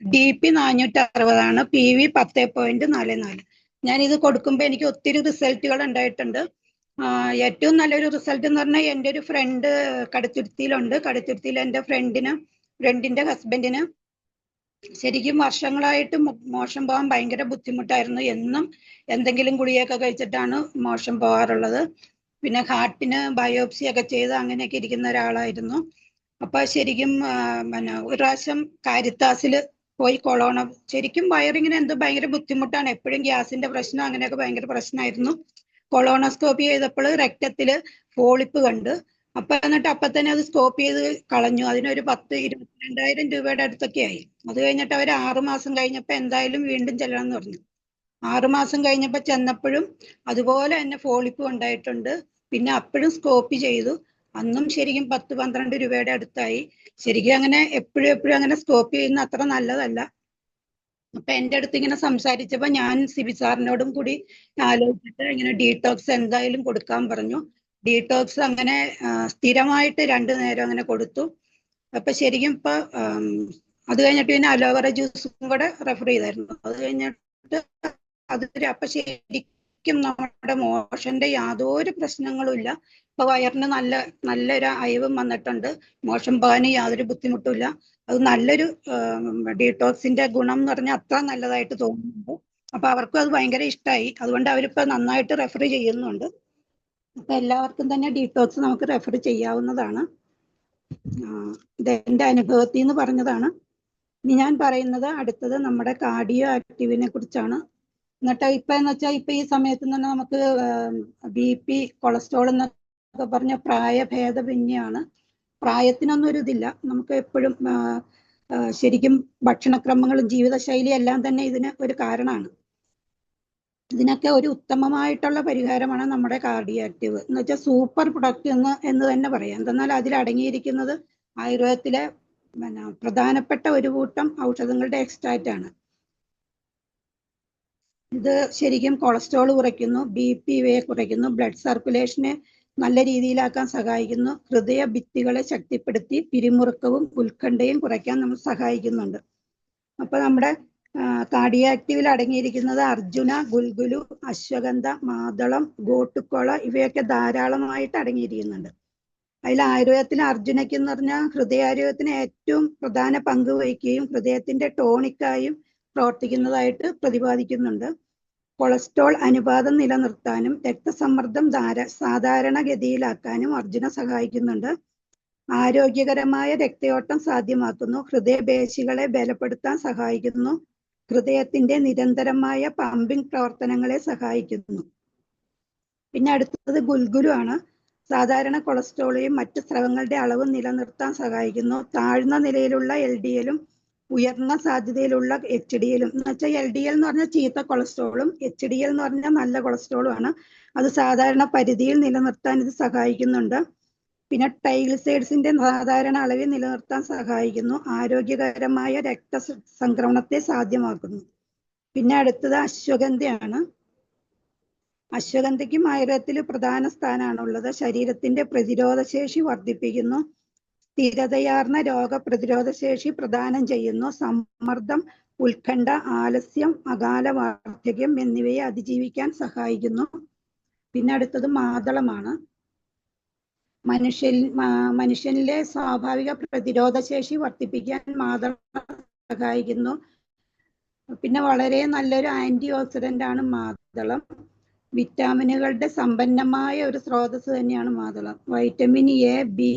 DP 460 PV 10.44. ഞാൻ ഇത് കൊടുക്കുമ്പോൾ എനിക്ക് ഒത്തിരി റിസൾട്ടുകൾ ഉണ്ടായിട്ടുണ്ട്. ഏറ്റവും നല്ലൊരു റിസൾട്ട് എന്ന് പറഞ്ഞാൽ എൻ്റെ ഒരു ഫ്രണ്ട് കടുത്തുരുത്തിയിലുണ്ട്. കടുത്തുരുത്തിയിൽ എൻ്റെ ഫ്രണ്ടിന്റെ ഹസ്ബൻഡിന് ശരിക്കും വർഷങ്ങളായിട്ട് മോശം പോകാൻ ഭയങ്കര ബുദ്ധിമുട്ടായിരുന്നു. എന്നും എന്തെങ്കിലും ഗുളികയൊക്കെ കഴിച്ചിട്ടാണ് മോശം പോകാറുള്ളത്. പിന്നെ ഹാർട്ടിന് ബയോപ്സി ഒക്കെ ചെയ്ത് അങ്ങനെയൊക്കെ ഇരിക്കുന്ന ഒരാളായിരുന്നു. അപ്പൊ ശരിക്കും ഒരു പ്രാവശ്യം കാരിത്താസിൽ പോയി ശരിക്കും വയറിങ്ങനെ എന്തോ ഭയങ്കര ബുദ്ധിമുട്ടാണ്, എപ്പോഴും ഗ്യാസിന്റെ പ്രശ്നം അങ്ങനെയൊക്കെ ഭയങ്കര പ്രശ്നമായിരുന്നു. കൊളോണോസ്കോപ്പി ചെയ്തപ്പോൾ രക്തത്തില് പോളിപ്പ് കണ്ട്. എന്നിട്ട് അപ്പൊ തന്നെ അത് സ്കോപ്പ് ചെയ്ത് കളഞ്ഞു. അതിനൊരു 22,000 രൂപയുടെ അടുത്തൊക്കെ ആയി. അത് കഴിഞ്ഞിട്ട് അവർ 6 മാസം കഴിഞ്ഞപ്പോ എന്തായാലും വീണ്ടും ചെല്ലണം എന്ന് പറഞ്ഞു. 6 മാസം കഴിഞ്ഞപ്പോ ചെന്നപ്പോഴും അതുപോലെ തന്നെ പോളിപ്പ് ഉണ്ടായിട്ടുണ്ട്. പിന്നെ അപ്പോഴും സ്കോപ്പ് ചെയ്തു. അന്നും ശരിക്കും 10-12 രൂപയുടെ അടുത്തായി. ശരിക്കും അങ്ങനെ എപ്പോഴും അങ്ങനെ സ്കോപ്പ് ചെയ്യുന്ന അത്ര നല്ലതല്ല. അപ്പൊ എൻ്റെ അടുത്ത് ഇങ്ങനെ സംസാരിച്ചപ്പോ ഞാൻ സിബി സാറിനോടും കൂടി ആലോചിച്ചിട്ട് ഇങ്ങനെ ഡീടോക്സ് എന്തായാലും കൊടുക്കാൻ പറഞ്ഞു. ഡീടോക്സ് അങ്ങനെ സ്ഥിരമായിട്ട് 2 നേരം അങ്ങനെ കൊടുത്തു. അപ്പൊ ശരിക്കും ഇപ്പൊ അത് കഴിഞ്ഞിട്ട് പിന്നെ അലോവേറ ജ്യൂസും കൂടെ റെഫർ ചെയ്തായിരുന്നു. അത് കഴിഞ്ഞിട്ട് അപ്പൊ ശരിക്കും നമ്മുടെ മോഷന്റെ യാതൊരു പ്രശ്നങ്ങളും ഇല്ല. ഇപ്പൊ വയറിന് നല്ലൊരു അയവും വന്നിട്ടുണ്ട്. മോശം പോകാൻ യാതൊരു ബുദ്ധിമുട്ടുമില്ല. അത് നല്ലൊരു ഡീടോക്സിന്റെ ഗുണം എന്ന് പറഞ്ഞാൽ അത്ര നല്ലതായിട്ട് തോന്നുന്നുണ്ട്. അപ്പൊ അവർക്കും അത് ഭയങ്കര ഇഷ്ടമായി. അതുകൊണ്ട് അവരിപ്പോ നന്നായിട്ട് റെഫർ ചെയ്യുന്നുണ്ട്. അപ്പൊ എല്ലാവർക്കും തന്നെ ഡീടോക്സ് നമുക്ക് റെഫർ ചെയ്യാവുന്നതാണ്. ഇത് എൻ്റെ അനുഭവത്തിൽ നിന്ന് പറഞ്ഞതാണ്. ഇനി ഞാൻ പറയുന്നത് അടുത്തത് നമ്മുടെ കാർഡിയോ ആക്റ്റീവിനെ കുറിച്ചാണ്. എന്നിട്ട് എന്ന് വെച്ചാൽ ഇപ്പൊ ഈ സമയത്ത് തന്നെ നമുക്ക് BP, കൊളസ്ട്രോൾ എന്നൊക്കെ പറഞ്ഞ പ്രായഭേദമന്യാണ്. പ്രായത്തിനൊന്നും ഒരു ഇതില്ല. നമുക്ക് എപ്പോഴും ശരിക്കും ഭക്ഷണക്രമങ്ങളും ജീവിതശൈലിയും എല്ലാം തന്നെ ഇതിന് ഒരു കാരണമാണ്. ഇതിനൊക്കെ ഒരു ഉത്തമമായിട്ടുള്ള പരിഹാരമാണ് നമ്മുടെ കാർഡിയോ ആക്റ്റീവ് എന്ന് വെച്ചാൽ സൂപ്പർ പ്രൊഡക്റ്റ് എന്ന് തന്നെ പറയാം. എന്തെന്നാൽ അതിൽ അടങ്ങിയിരിക്കുന്നത് ആയുർവേദത്തിലെ പ്രധാനപ്പെട്ട ഒരു കൂട്ടം ഔഷധങ്ങളുടെ എക്സ്ട്രാക്റ്റ് ആണ്. ഇത് ശരിക്കും കൊളസ്ട്രോൾ കുറയ്ക്കുന്നു, BP ഇവയെ കുറയ്ക്കുന്നു, ബ്ലഡ് സർക്കുലേഷനെ നല്ല രീതിയിലാക്കാൻ സഹായിക്കുന്നു, ഹൃദയ ഭിത്തികളെ ശക്തിപ്പെടുത്തി പിരിമുറുക്കവും ഉത്കണ്ഠയും കുറയ്ക്കാൻ നമ്മൾ സഹായിക്കുന്നുണ്ട്. അപ്പൊ നമ്മുടെ കാർഡിയോ ആക്റ്റീവിൽ അടങ്ങിയിരിക്കുന്നത് അർജുന, ഗുൽഗുലു, അശ്വഗന്ധ, മാതളം, ഗോട്ടുക്കൊള ഇവയൊക്കെ ധാരാളമായിട്ട് അടങ്ങിയിരിക്കുന്നുണ്ട്. അതിൽ ആയുർവേദത്തിൽ അർജുനയ്ക്ക് എന്ന് പറഞ്ഞാൽ ഹൃദയാരോഗ്യത്തിന് ഏറ്റവും പ്രധാന പങ്ക് വഹിക്കുകയും ഹൃദയത്തിന്റെ ടോണിക്കായും പ്രവർത്തിക്കുന്നതായിട്ട് പ്രതിപാദിക്കുന്നുണ്ട്. കൊളസ്ട്രോൾ അനുപാതം നിലനിർത്താനും രക്തസമ്മർദ്ദം സാധാരണഗതിയിലാക്കാനും അർജുന സഹായിക്കുന്നുണ്ട്. ആരോഗ്യകരമായ രക്തയോട്ടം സാധ്യമാക്കുന്നു, ഹൃദയപേശികളെ ബലപ്പെടുത്താൻ സഹായിക്കുന്നു, ഹൃദയത്തിന്റെ നിരന്തരമായ പമ്പിംഗ് പ്രവർത്തനങ്ങളെ സഹായിക്കുന്നു. പിന്നെ അടുത്തത് ഗുൽഗുലു ആണ്. സാധാരണ കൊളസ്ട്രോളെയും മറ്റ് സ്രവങ്ങളുടെ അളവ് നിലനിർത്താൻ സഹായിക്കുന്നു. താഴ്ന്ന നിലയിലുള്ള LDL-ഉം ഉയർന്ന സാധ്യതയിലുള്ള HDL-ഉം എന്ന് വെച്ചാൽ LDL എന്ന് പറഞ്ഞാൽ ചീത്ത കൊളസ്ട്രോളും HDL എന്ന് പറഞ്ഞാൽ നല്ല കൊളസ്ട്രോളും ആണ്. അത് സാധാരണ പരിധിയിൽ നിലനിർത്താൻ ഇത് സഹായിക്കുന്നുണ്ട്. പിന്നെ ട്രൈഗ്ലിസൈഡ്സിന്റെ സാധാരണ അളവിൽ നിലനിർത്താൻ സഹായിക്കുന്നു, ആരോഗ്യകരമായ രക്തസംക്രമണത്തെ സാധ്യമാക്കുന്നു. പിന്നെ അടുത്തത് അശ്വഗന്ധയാണ്. അശ്വഗന്ധയ്ക്കും ആയുർവേദത്തിൽ പ്രധാന സ്ഥാനമാണുള്ളത്. ശരീരത്തിന്റെ പ്രതിരോധ ശേഷി വർദ്ധിപ്പിക്കുന്നു, സ്ഥിരതയാർന്ന രോഗപ്രതിരോധ ശേഷി പ്രദാനം ചെയ്യുന്നു, സമ്മർദ്ദം, ഉത്കണ്ഠ, ആലസ്യം, അകാല വാർദ്ധക്യം എന്നിവയെ അതിജീവിക്കാൻ സഹായിക്കുന്നു. പിന്നെ അടുത്തത് മാതളമാണ്. മനുഷ്യനിലെ സ്വാഭാവിക പ്രതിരോധ ശേഷി വർദ്ധിപ്പിക്കാൻ മാതളം സഹായിക്കുന്നു. പിന്നെ വളരെ നല്ലൊരു ആന്റി ഓക്സിഡന്റ് ആണ് മാതളം. വിറ്റാമിനുകളുടെ സമ്പന്നമായ ഒരു സ്രോതസ് തന്നെയാണ് മാതളം. Vitamin A, B,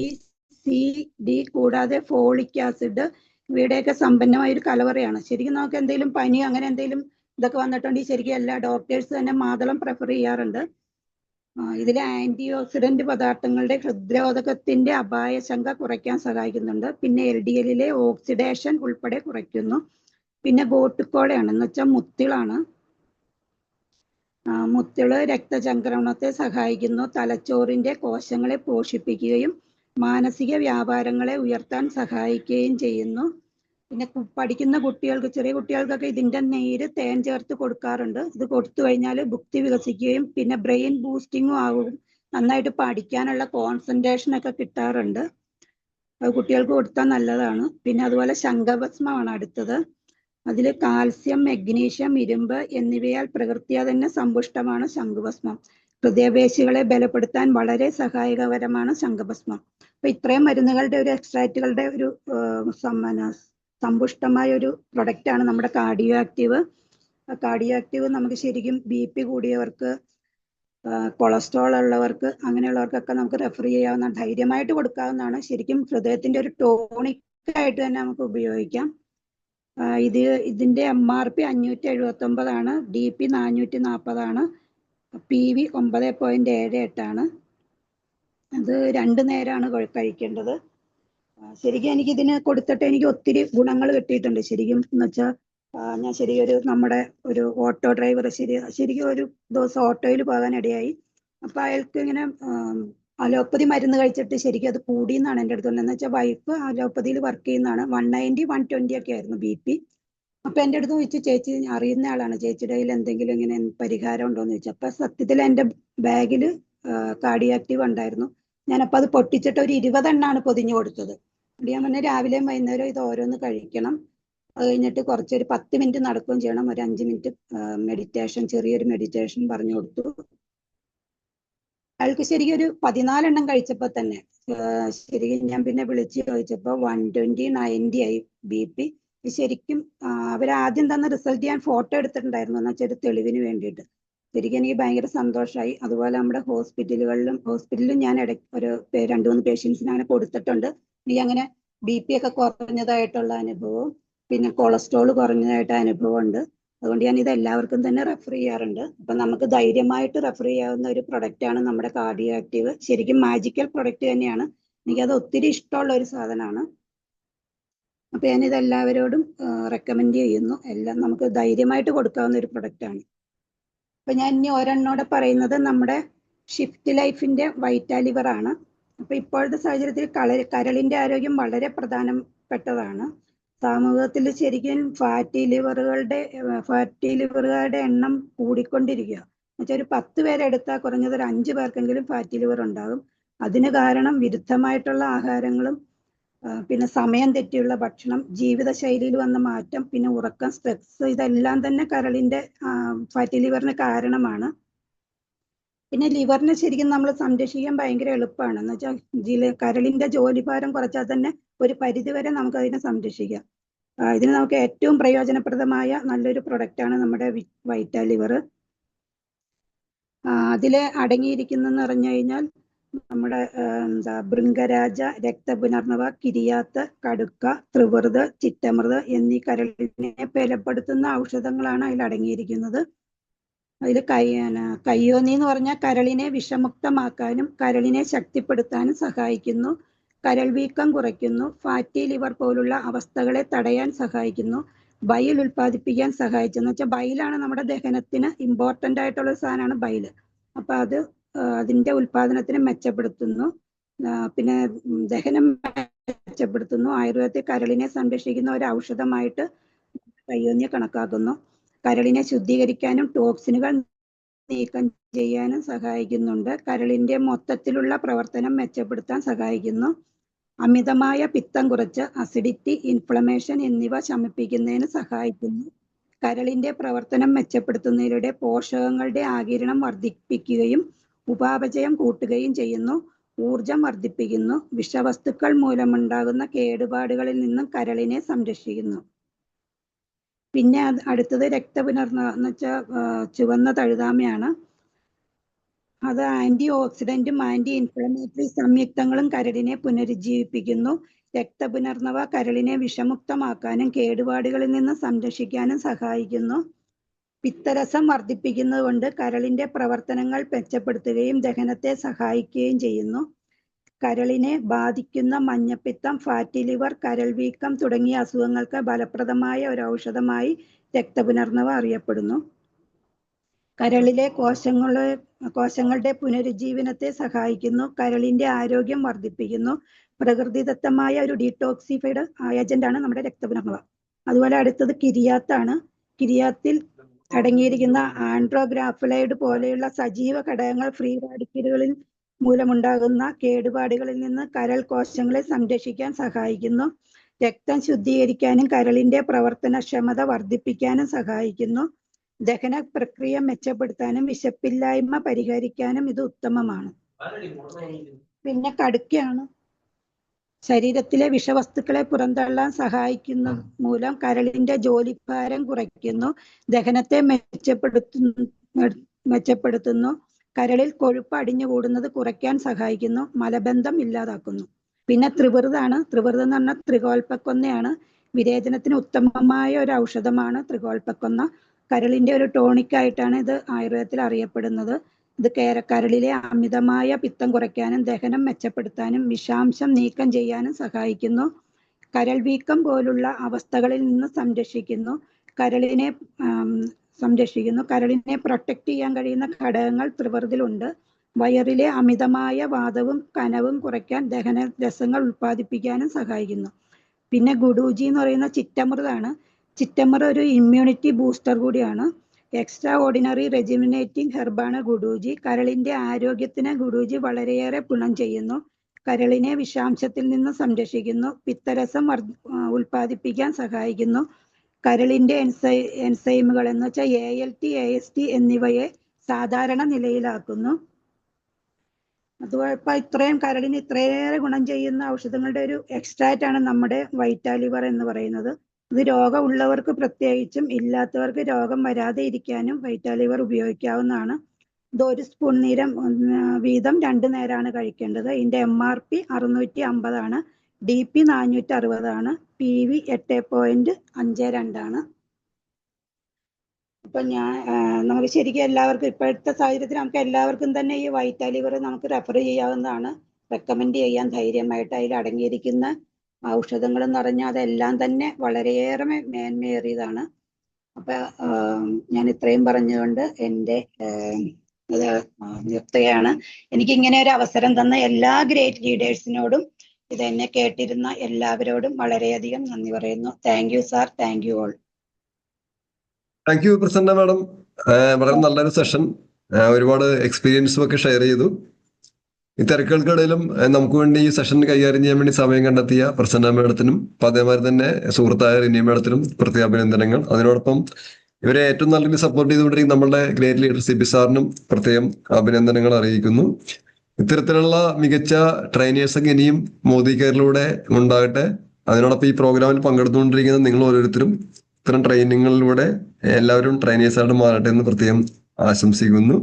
C, D കൂടാതെ ഫോളിക് ആസിഡ് ഇവയുടെയൊക്കെ സമ്പന്നമായ ഒരു കലവറയാണ്. ശരിക്കും നമുക്ക് എന്തെങ്കിലും പനി അങ്ങനെ എന്തെങ്കിലും ഇതൊക്കെ വന്നിട്ടുണ്ടെങ്കിൽ ശരിക്കും എല്ലാ ഡോക്ടേഴ്സ് തന്നെ മാതളം പ്രിഫർ ചെയ്യാറുണ്ട്. ഇതിലെ ആന്റി ഓക്സിഡന്റ് പദാർത്ഥങ്ങളുടെ ഹൃദ്രോധകത്തിന്റെ അപായശങ്ക കുറയ്ക്കാൻ സഹായിക്കുന്നുണ്ട്. പിന്നെ LDLലെ ഓക്സിഡേഷൻ ഉൾപ്പെടെ കുറയ്ക്കുന്നു. പിന്നെ ഗോട്ടുക്കോളയാണ് എന്ന് വെച്ചാൽ മുത്തിളാണ്. മുത്തിള് രക്തചംക്രമണത്തെ സഹായിക്കുന്നു. തലച്ചോറിന്റെ കോശങ്ങളെ പോഷിപ്പിക്കുകയും മാനസിക വ്യാപാരങ്ങളെ ഉയർത്താൻ സഹായിക്കുകയും ചെയ്യുന്നു. പിന്നെ പഠിക്കുന്ന കുട്ടികൾക്ക്, ചെറിയ കുട്ടികൾക്കൊക്കെ ഇതിന്റെ നീര് തേൻ ചേർത്ത് കൊടുക്കാറുണ്ട്. ഇത് കൊടുത്തു കഴിഞ്ഞാൽ ബുദ്ധി വികസിക്കുകയും പിന്നെ ബ്രെയിൻ ബൂസ്റ്റിങ്ങും ആകും. നന്നായിട്ട് പഠിക്കാനുള്ള കോൺസെൻട്രേഷൻ ഒക്കെ കിട്ടാറുണ്ട്. അത് കുട്ടികൾക്ക് കൊടുത്താൽ നല്ലതാണ്. പിന്നെ അതുപോലെ ശംഖഭസ്മമാണ് അടുത്തത്. അതിൽ കാൽസ്യം, മെഗ്നീഷ്യം, ഇരുമ്പ് എന്നിവയാൽ പ്രകൃത്യാ തന്നെ സമ്പുഷ്ടമാണ് ശംഖുഭസ്മം. ഹൃദയപേശികളെ ബലപ്പെടുത്താൻ വളരെ സഹായകരമാണ് ശംഖഭസ്മം. അപ്പൊ ഇത്രയും മരുന്നുകളുടെ ഒരു എക്സ്ട്രാക്റ്റുകളുടെ ഒരു സമ്പുഷ്ടമായ ഒരു പ്രൊഡക്റ്റ് ആണ് നമ്മുടെ കാർഡിയോ ആക്റ്റീവ്. കാർഡിയോ ആക്റ്റീവ് നമുക്ക് ശരിക്കും BP കൂടിയവർക്ക്, കൊളസ്ട്രോൾ ഉള്ളവർക്ക്, അങ്ങനെയുള്ളവർക്കൊക്കെ നമുക്ക് റെഫർ ചെയ്യാവുന്ന, ധൈര്യമായിട്ട് കൊടുക്കാവുന്നതാണ്. ശരിക്കും ഹൃദയത്തിന്റെ ഒരു ടോണിക് ആയിട്ട് തന്നെ നമുക്ക് ഉപയോഗിക്കാം. ഇതിന്റെ MRP 579 ആണ്, DP 440 ആണ്, PV 9.78 ആണ്. അത് 2 നേരമാണ് കഴിക്കേണ്ടത്. ശരിക്കും എനിക്ക് ഇതിന് കൊടുത്തിട്ട് എനിക്ക് ഒത്തിരി ഗുണങ്ങൾ കിട്ടിയിട്ടുണ്ട്. ശരിക്കും എന്ന് വെച്ചാൽ ഞാൻ ശരിക്കും നമ്മുടെ ഒരു ഓട്ടോ ഡ്രൈവർ ശരിക്കും ഒരു ദിവസം ഓട്ടോയിൽ പോകാൻ ഇടയായി. അപ്പൊ അയാൾക്ക് ഇങ്ങനെ അലോപ്പതി മരുന്ന് കഴിച്ചിട്ട് ശരിക്കും അത് കൂടി എന്നാണ് എൻ്റെ അടുത്ത് പറഞ്ഞത്. എന്ന് വെച്ചാൽ വൈഫ് അലോപ്പതിയിൽ വർക്ക് ചെയ്യുന്നതാണ്. 190, 120 ഒക്കെ ആയിരുന്നു BP. അപ്പൊ എൻ്റെ അടുത്ത് ചോദിച്ചു, ചേച്ചി അറിയുന്ന ആളാണ്, ചേച്ചിയുടെ കയ്യിൽ എന്തെങ്കിലും ഇങ്ങനെ പരിഹാരം ഉണ്ടോന്ന് ചോദിച്ചു. അപ്പൊ സത്യത്തിൽ എൻ്റെ ബാഗിൽ കാർഡിയോ ആക്റ്റീവ് ഉണ്ടായിരുന്നു. ഞാനപ്പോ അത് പൊട്ടിച്ചിട്ട് ഒരു 20 എണ്ണാണ് പൊതിഞ്ഞു കൊടുത്തത്. ഞാൻ പറഞ്ഞ രാവിലെയും വൈകുന്നേരം ഇത് ഓരോന്ന് കഴിക്കണം. അത് കഴിഞ്ഞിട്ട് കുറച്ചൊരു 10 മിനിറ്റ് നടക്കുകയും ചെയ്യണം. ഒരു 5 മിനിറ്റ് മെഡിറ്റേഷൻ, ചെറിയൊരു മെഡിറ്റേഷൻ പറഞ്ഞു കൊടുത്തു. അയാൾക്ക് ശരിക്കും ഒരു 14 എണ്ണം കഴിച്ചപ്പോ തന്നെ ശരിക്കും ഞാൻ പിന്നെ വിളിച്ച് ചോദിച്ചപ്പോ 120, 90 ആയി BP. ശരിക്കും അവരാദ്യം തന്ന റിസൾട്ട് ഞാൻ ഫോട്ടോ എടുത്തിട്ടുണ്ടായിരുന്നു, എന്ന് വെച്ചാൽ ഒരു തെളിവിന് വേണ്ടിയിട്ട്. ശരിക്കും എനിക്ക് ഭയങ്കര സന്തോഷമായി. അതുപോലെ നമ്മുടെ ഹോസ്പിറ്റലിലും ഞാൻ ഒരു 2-3 പേഷ്യൻസിന് അങ്ങനെ കൊടുത്തിട്ടുണ്ട്. എനിക്ക് അങ്ങനെ BP ഒക്കെ കുറഞ്ഞതായിട്ടുള്ള അനുഭവവും പിന്നെ കൊളസ്ട്രോൾ കുറഞ്ഞതായിട്ട് അനുഭവം ഉണ്ട്. അതുകൊണ്ട് ഞാൻ ഇത് എല്ലാവർക്കും തന്നെ റെഫർ ചെയ്യാറുണ്ട്. അപ്പൊ നമുക്ക് ധൈര്യമായിട്ട് റെഫർ ചെയ്യാവുന്ന ഒരു പ്രൊഡക്റ്റ് ആണ് നമ്മുടെ കാർഡിയോ ആക്റ്റീവ്. ശരിക്കും മാജിക്കൽ പ്രൊഡക്റ്റ് തന്നെയാണ്. എനിക്കത് ഒത്തിരി ഇഷ്ടമുള്ള ഒരു സാധനമാണ്. അപ്പൊ ഞാനിത് എല്ലാവരോടും റെക്കമെൻഡ് ചെയ്യുന്നു. എല്ലാം നമുക്ക് ധൈര്യമായിട്ട് കൊടുക്കാവുന്ന ഒരു പ്രൊഡക്റ്റ് ആണ്. അപ്പൊ ഞാൻ ഇനി ഒരെണ്ണോടെ പറയുന്നത് നമ്മുടെ ഷിഫ്റ്റ് ലൈഫിന്റെ വൈറ്റാലിവർ ആണ്. അപ്പൊ ഇപ്പോഴത്തെ സാഹചര്യത്തിൽ കരളിന്റെ ആരോഗ്യം വളരെ പ്രധാനപ്പെട്ടതാണ്. സമൂഹത്തിൽ ശരിക്കും ഫാറ്റി ലിവറുകളുടെ എണ്ണം കൂടിക്കൊണ്ടിരിക്കുക. എന്നുവെച്ചാൽ ഒരു 10 പേരെ എടുത്താൽ കുറഞ്ഞത് ഒരു 5 പേർക്കെങ്കിലും ഫാറ്റി ലിവർ ഉണ്ടാകും. അതിന് കാരണം വിരുദ്ധമായിട്ടുള്ള ആഹാരങ്ങളും പിന്നെ സമയം തെറ്റിയുള്ള ഭക്ഷണം, ജീവിതശൈലിയിൽ വന്ന മാറ്റം, പിന്നെ ഉറക്കം, സ്ട്രെസ്, ഇതെല്ലാം തന്നെ കരളിന്റെ ഫാറ്റി ലിവറിന് കാരണമാണ്. പിന്നെ ലിവറിനെ ശരിക്കും നമ്മൾ സംരക്ഷിക്കാൻ ഭയങ്കര എളുപ്പമാണ്. എന്ന് വെച്ചാൽ കരളിന്റെ ജോലിഭാരം കുറച്ചാൽ തന്നെ ഒരു പരിധിവരെ നമുക്ക് അതിനെ സംരക്ഷിക്കാം. ഇതിന് നമുക്ക് ഏറ്റവും പ്രയോജനപ്രദമായ നല്ലൊരു പ്രൊഡക്റ്റ് ആണ് നമ്മുടെ വൈറ്റാലിവർ. അതില് അടങ്ങിയിരിക്കുന്നെന്ന് പറഞ്ഞു കഴിഞ്ഞാൽ നമ്മുടെ ഭൃംഗരാജ, രക്തപുനർണവ, കിരിയാത്ത്, കടുക്ക, ത്രിവൃത്, ചിറ്റമൃത് എന്നീ കരളിനെ ബലപ്പെടുത്തുന്ന ഔഷധങ്ങളാണ് അതിൽ അടങ്ങിയിരിക്കുന്നത്. അതിൽ കയ്യോന്നി എന്ന് പറഞ്ഞാൽ കരളിനെ വിഷമുക്തമാക്കാനും കരളിനെ ശക്തിപ്പെടുത്താനും സഹായിക്കുന്നു. കരൾ വീക്കം കുറയ്ക്കുന്നു. ഫാറ്റി ലിവർ പോലുള്ള അവസ്ഥകളെ തടയാൻ സഹായിക്കുന്നു. ബൈൽ ഉൽപ്പാദിപ്പിക്കാൻ സഹായിച്ചെന്ന് വെച്ചാൽ ബൈലാണ് നമ്മുടെ ദഹനത്തിന് ഇമ്പോർട്ടൻ്റ് ആയിട്ടുള്ള ഒരു സാധനമാണ് ബൈല്. അപ്പൊ അതിന്റെ ഉൽപാദനത്തിന് മെച്ചപ്പെടുത്തുന്നു. പിന്നെ ദഹനം മെച്ചപ്പെടുത്തുന്നു. ആയുർവേദത്തിൽ കരളിനെ സംരക്ഷിക്കുന്ന ഒരു ഔഷധമായിട്ട് കയ്യോന്നിയെ കണക്കാക്കുന്നു. കരളിനെ ശുദ്ധീകരിക്കാനും ടോക്സിനുകൾ നീക്കം ചെയ്യാനും സഹായിക്കുന്നുണ്ട്. കരളിന്റെ മൊത്തത്തിലുള്ള പ്രവർത്തനം മെച്ചപ്പെടുത്താൻ സഹായിക്കുന്നു. അമിതമായ പിത്തം കുറച്ച് അസിഡിറ്റി, ഇൻഫ്ലമേഷൻ എന്നിവ ശമിപ്പിക്കുന്നതിന് സഹായിക്കുന്നു. കരളിന്റെ പ്രവർത്തനം മെച്ചപ്പെടുത്തുന്നതിലൂടെ പോഷകങ്ങളുടെ ആഗിരണം വർദ്ധിപ്പിക്കുകയും ഉപാപചയം കൂട്ടുകയും ചെയ്യുന്നു. ഊർജം വർദ്ധിപ്പിക്കുന്നു. വിഷവസ്തുക്കൾ മൂലമുണ്ടാകുന്ന കേടുപാടുകളിൽ നിന്നും കരളിനെ സംരക്ഷിക്കുന്നു. പിന്നെ അടുത്തത് രക്തപുനർനവം എന്ന് വെച്ചാൽ ചുവന്ന തഴുതാമയാണ്. അത് ആന്റി ഓക്സിഡന്റും ആന്റി ഇൻഫ്ലമേറ്ററി സംയുക്തങ്ങളും കരളിനെ പുനരുജ്ജീവിപ്പിക്കുന്നു. രക്തപുനർനവ കരളിനെ വിഷമുക്തമാക്കാനും കേടുപാടുകളിൽ നിന്ന് സംരക്ഷിക്കാനും സഹായിക്കുന്നു. പിത്തരസം വർദ്ധിപ്പിക്കുന്നത് കൊണ്ട് കരളിന്റെ പ്രവർത്തനങ്ങൾ മെച്ചപ്പെടുത്തുകയും ദഹനത്തെ സഹായിക്കുകയും ചെയ്യുന്നു. കരളിനെ ബാധിക്കുന്ന മഞ്ഞപ്പിത്തം, ഫാറ്റി ലിവർ, കരൾ വീക്കം തുടങ്ങിയ അസുഖങ്ങൾക്ക് ഫലപ്രദമായ ഒരു ഔഷധമായി രക്തപുനർനവ അറിയപ്പെടുന്നു. കരളിലെ കോശങ്ങളുടെ പുനരുജ്ജീവനത്തെ സഹായിക്കുന്നു. കരളിന്റെ ആരോഗ്യം വർദ്ധിപ്പിക്കുന്നു. പ്രകൃതിദത്തമായ ഒരു ഡീടോക്സിഫൈഡ് ഏജന്റാണ് നമ്മുടെ രക്തപുനർനവ. അതുപോലെ അടുത്തത് കിരിയാത്താണ്. കിരിയാത്തിൽ അടങ്ങിയിരിക്കുന്ന ആൻഡ്രോഗ്രാഫുലൈഡ് പോലെയുള്ള സജീവ ഘടകങ്ങൾ ഫ്രീ റാഡിക്കലുകളിൽ മൂലമുണ്ടാകുന്ന കേടുപാടുകളിൽ നിന്ന് കരൾ കോശങ്ങളെ സംരക്ഷിക്കാൻ സഹായിക്കുന്നു. രക്തം ശുദ്ധീകരിക്കാനും കരളിന്റെ പ്രവർത്തനക്ഷമത വർദ്ധിപ്പിക്കാനും സഹായിക്കുന്നു. ദഹന പ്രക്രിയ മെച്ചപ്പെടുത്താനും വിശപ്പില്ലായ്മ പരിഹരിക്കാനും ഇത് ഉത്തമമാണ്. പിന്നെ കടുക്കയാണ്. ശരീരത്തിലെ വിഷവസ്തുക്കളെ പുറന്തള്ളാൻ സഹായിക്കുന്ന മൂലം കരളിന്റെ ജോലിഭാരം കുറയ്ക്കുന്നു. ദഹനത്തെ മെച്ചപ്പെടുത്തുന്നു. കരളിൽ കൊഴുപ്പ് അടിഞ്ഞുകൂടുന്നത് കുറയ്ക്കാൻ സഹായിക്കുന്നു. മലബന്ധം ഇല്ലാതാക്കുന്നു. പിന്നെ ത്രിവൃതാണ്. ത്രിവൃതം എന്ന് പറഞ്ഞാൽ ത്രികോൽപ്പക്കൊന്നയാണ്. വിരേചനത്തിന് ഉത്തമമായ ഒരു ഔഷധമാണ് ത്രികോൽപ്പക്കൊന്ന. കരളിന്റെ ഒരു ടോണിക് ആയിട്ടാണ് ഇത് ആയുർവേദത്തിൽ അറിയപ്പെടുന്നത്. ഇത് കരളിലെ അമിതമായ പിത്തം കുറയ്ക്കാനും ദഹനം മെച്ചപ്പെടുത്താനും വിഷാംശം നീക്കം ചെയ്യാനും സഹായിക്കുന്നു. കരൾ വീക്കം പോലുള്ള അവസ്ഥകളിൽ നിന്ന് സംരക്ഷിക്കുന്നു. കരളിനെ പ്രൊട്ടക്ട് ചെയ്യാൻ കഴിയുന്ന ഘടകങ്ങൾ ത്രിവൃതിലുണ്ട്. വയറിലെ അമിതമായ വാതവും കനവും കുറയ്ക്കാൻ ദഹന രസങ്ങൾ ഉൽപ്പാദിപ്പിക്കാനും സഹായിക്കുന്നു. പിന്നെ ഗുഡൂജി എന്ന് പറയുന്ന ചിറ്റമൃതാണ്. ചിറ്റമൃ ഒരു ഇമ്മ്യൂണിറ്റി ബൂസ്റ്റർ കൂടിയാണ്. എക്സ്ട്രാ ഓർഡിനറി റെജിമിനേറ്റിംഗ് ഹെർബാണ് ഗുഡൂജി. കരളിന്റെ ആരോഗ്യത്തിന് ഗുഡൂജി വളരെയേറെ ഗുണം ചെയ്യുന്നു. കരളിനെ വിഷാംശത്തിൽ നിന്ന് സംരക്ഷിക്കുന്നു. പിത്തരസം ഉൽപ്പാദിപ്പിക്കാൻ സഹായിക്കുന്നു. കരളിന്റെ എൻസൈമുകൾ എന്ന് വെച്ചാൽ ALT, AST എന്നിവയെ സാധാരണ നിലയിലാക്കുന്നു. അതുപോലെ കരളിന് ഇത്രയേറെ ഗുണം ചെയ്യുന്ന ഔഷധങ്ങളുടെ ഒരു എക്സ്ട്രാക്റ്റ് ആണ് നമ്മുടെ വൈറ്റാലിവർ എന്ന് പറയുന്നത്. ഇത് രോഗമുള്ളവർക്ക് പ്രത്യേകിച്ചും ഇല്ലാത്തവർക്ക് രോഗം വരാതെ ഇരിക്കാനും വൈറ്റാലിവർ ഉപയോഗിക്കാവുന്നതാണ്. ഇത് 1 സ്പൂൺ വീതം 2 നേരമാണ് കഴിക്കേണ്ടത്. ഇതിന്റെ MRP 650 ആണ്. DP 460 ആണ്. PV 8.52 ആണ്. അപ്പൊ നമുക്ക് ശരിക്കും എല്ലാവർക്കും ഇപ്പോഴത്തെ സാഹചര്യത്തിൽ നമുക്ക് എല്ലാവർക്കും തന്നെ ഈ വൈറ്റാലിവർ നമുക്ക് റെഫർ ചെയ്യാവുന്നതാണ്. റെക്കമെൻഡ് ചെയ്യാൻ ധൈര്യമായിട്ട്. അതിൽ അടങ്ങിയിരിക്കുന്ന ഔഷധങ്ങൾ എന്ന് പറഞ്ഞാൽ അതെല്ലാം തന്നെ വളരെയേറെ മേന്മയേറിയതാണ്. അപ്പൊ ഞാൻ ഇത്രയും പറഞ്ഞുകൊണ്ട് എൻ്റെ നിർത്തുകയാണ്. എനിക്ക് ഇങ്ങനെ ഒരു അവസരം തന്ന എല്ലാ ഗ്രേറ്റ് ലീഡേഴ്സിനോടും ഇതെന്നെ കേട്ടിരുന്ന എല്ലാവരോടും വളരെയധികം നന്ദി പറയുന്നു. Thank you sir. Thank you all. Thank you Prasanna madam. വളരെ നല്ലൊരു സെഷൻ. ഒരുപാട് എക്സ്പീരിയൻസും ഒക്കെ ഷെയർ ചെയ്തു. ഈ തിരക്കുകൾക്കിടയിലും നമുക്ക് വേണ്ടി ഈ സെഷൻ കൈകാര്യം ചെയ്യാൻ വേണ്ടി സമയം കണ്ടെത്തിയ പ്രസന്ന മാഡത്തിനും അതേമാതിരി തന്നെ സുഹൃത്തായ റിനി മാഡത്തിനും പ്രത്യേക അഭിനന്ദനങ്ങൾ. അതിനോടൊപ്പം ഇവരെ ഏറ്റവും നല്ല സപ്പോർട്ട് ചെയ്തുകൊണ്ടിരിക്കുന്ന നമ്മളുടെ ഗ്രേറ്റ് ലീഡർ CP സാറിനും പ്രത്യേകം അഭിനന്ദനങ്ങൾ അറിയിക്കുന്നു. ഇത്തരത്തിലുള്ള മികച്ച ട്രെയിനേഴ്സൊക്കെ ഇനിയും മോദി കെയറിലൂടെ ഉണ്ടാകട്ടെ. അതിനോടൊപ്പം ഈ പ്രോഗ്രാമിൽ പങ്കെടുത്തുകൊണ്ടിരിക്കുന്ന നിങ്ങൾ ഓരോരുത്തരും ഇത്തരം ട്രെയിനിങ്ങുകളിലൂടെ എല്ലാവരും ട്രെയിനേഴ്സായിട്ട് മാറട്ടെ എന്ന് പ്രത്യേകം ആശംസിക്കുന്നു.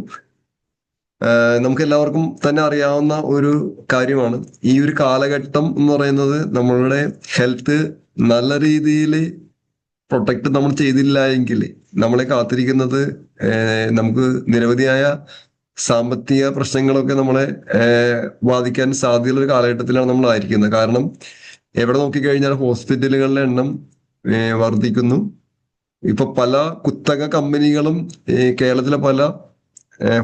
നമുക്ക് എല്ലാവർക്കും തന്നെ അറിയാവുന്ന ഒരു കാര്യമാണ്, ഈ ഒരു കാലഘട്ടം എന്ന് പറയുന്നത് നമ്മളുടെ ഹെൽത്ത് നല്ല രീതിയിൽ പ്രൊട്ടക്ട് നമ്മൾ ചെയ്തില്ല എങ്കിൽ നമ്മളെ കാത്തിരിക്കുന്നത് നമുക്ക് നിരവധിയായ സാമ്പത്തിക പ്രശ്നങ്ങളൊക്കെ നമ്മളെ ബാധിക്കാൻ സാധ്യതയുള്ള ഒരു കാലഘട്ടത്തിലാണ് നമ്മളായിരിക്കുന്നത്. കാരണം എവിടെ നോക്കിക്കഴിഞ്ഞാൽ ഹോസ്പിറ്റലുകളുടെ എണ്ണം വർദ്ധിക്കുന്നു. ഇപ്പൊ പല കുത്തക കമ്പനികളും കേരളത്തിലെ പല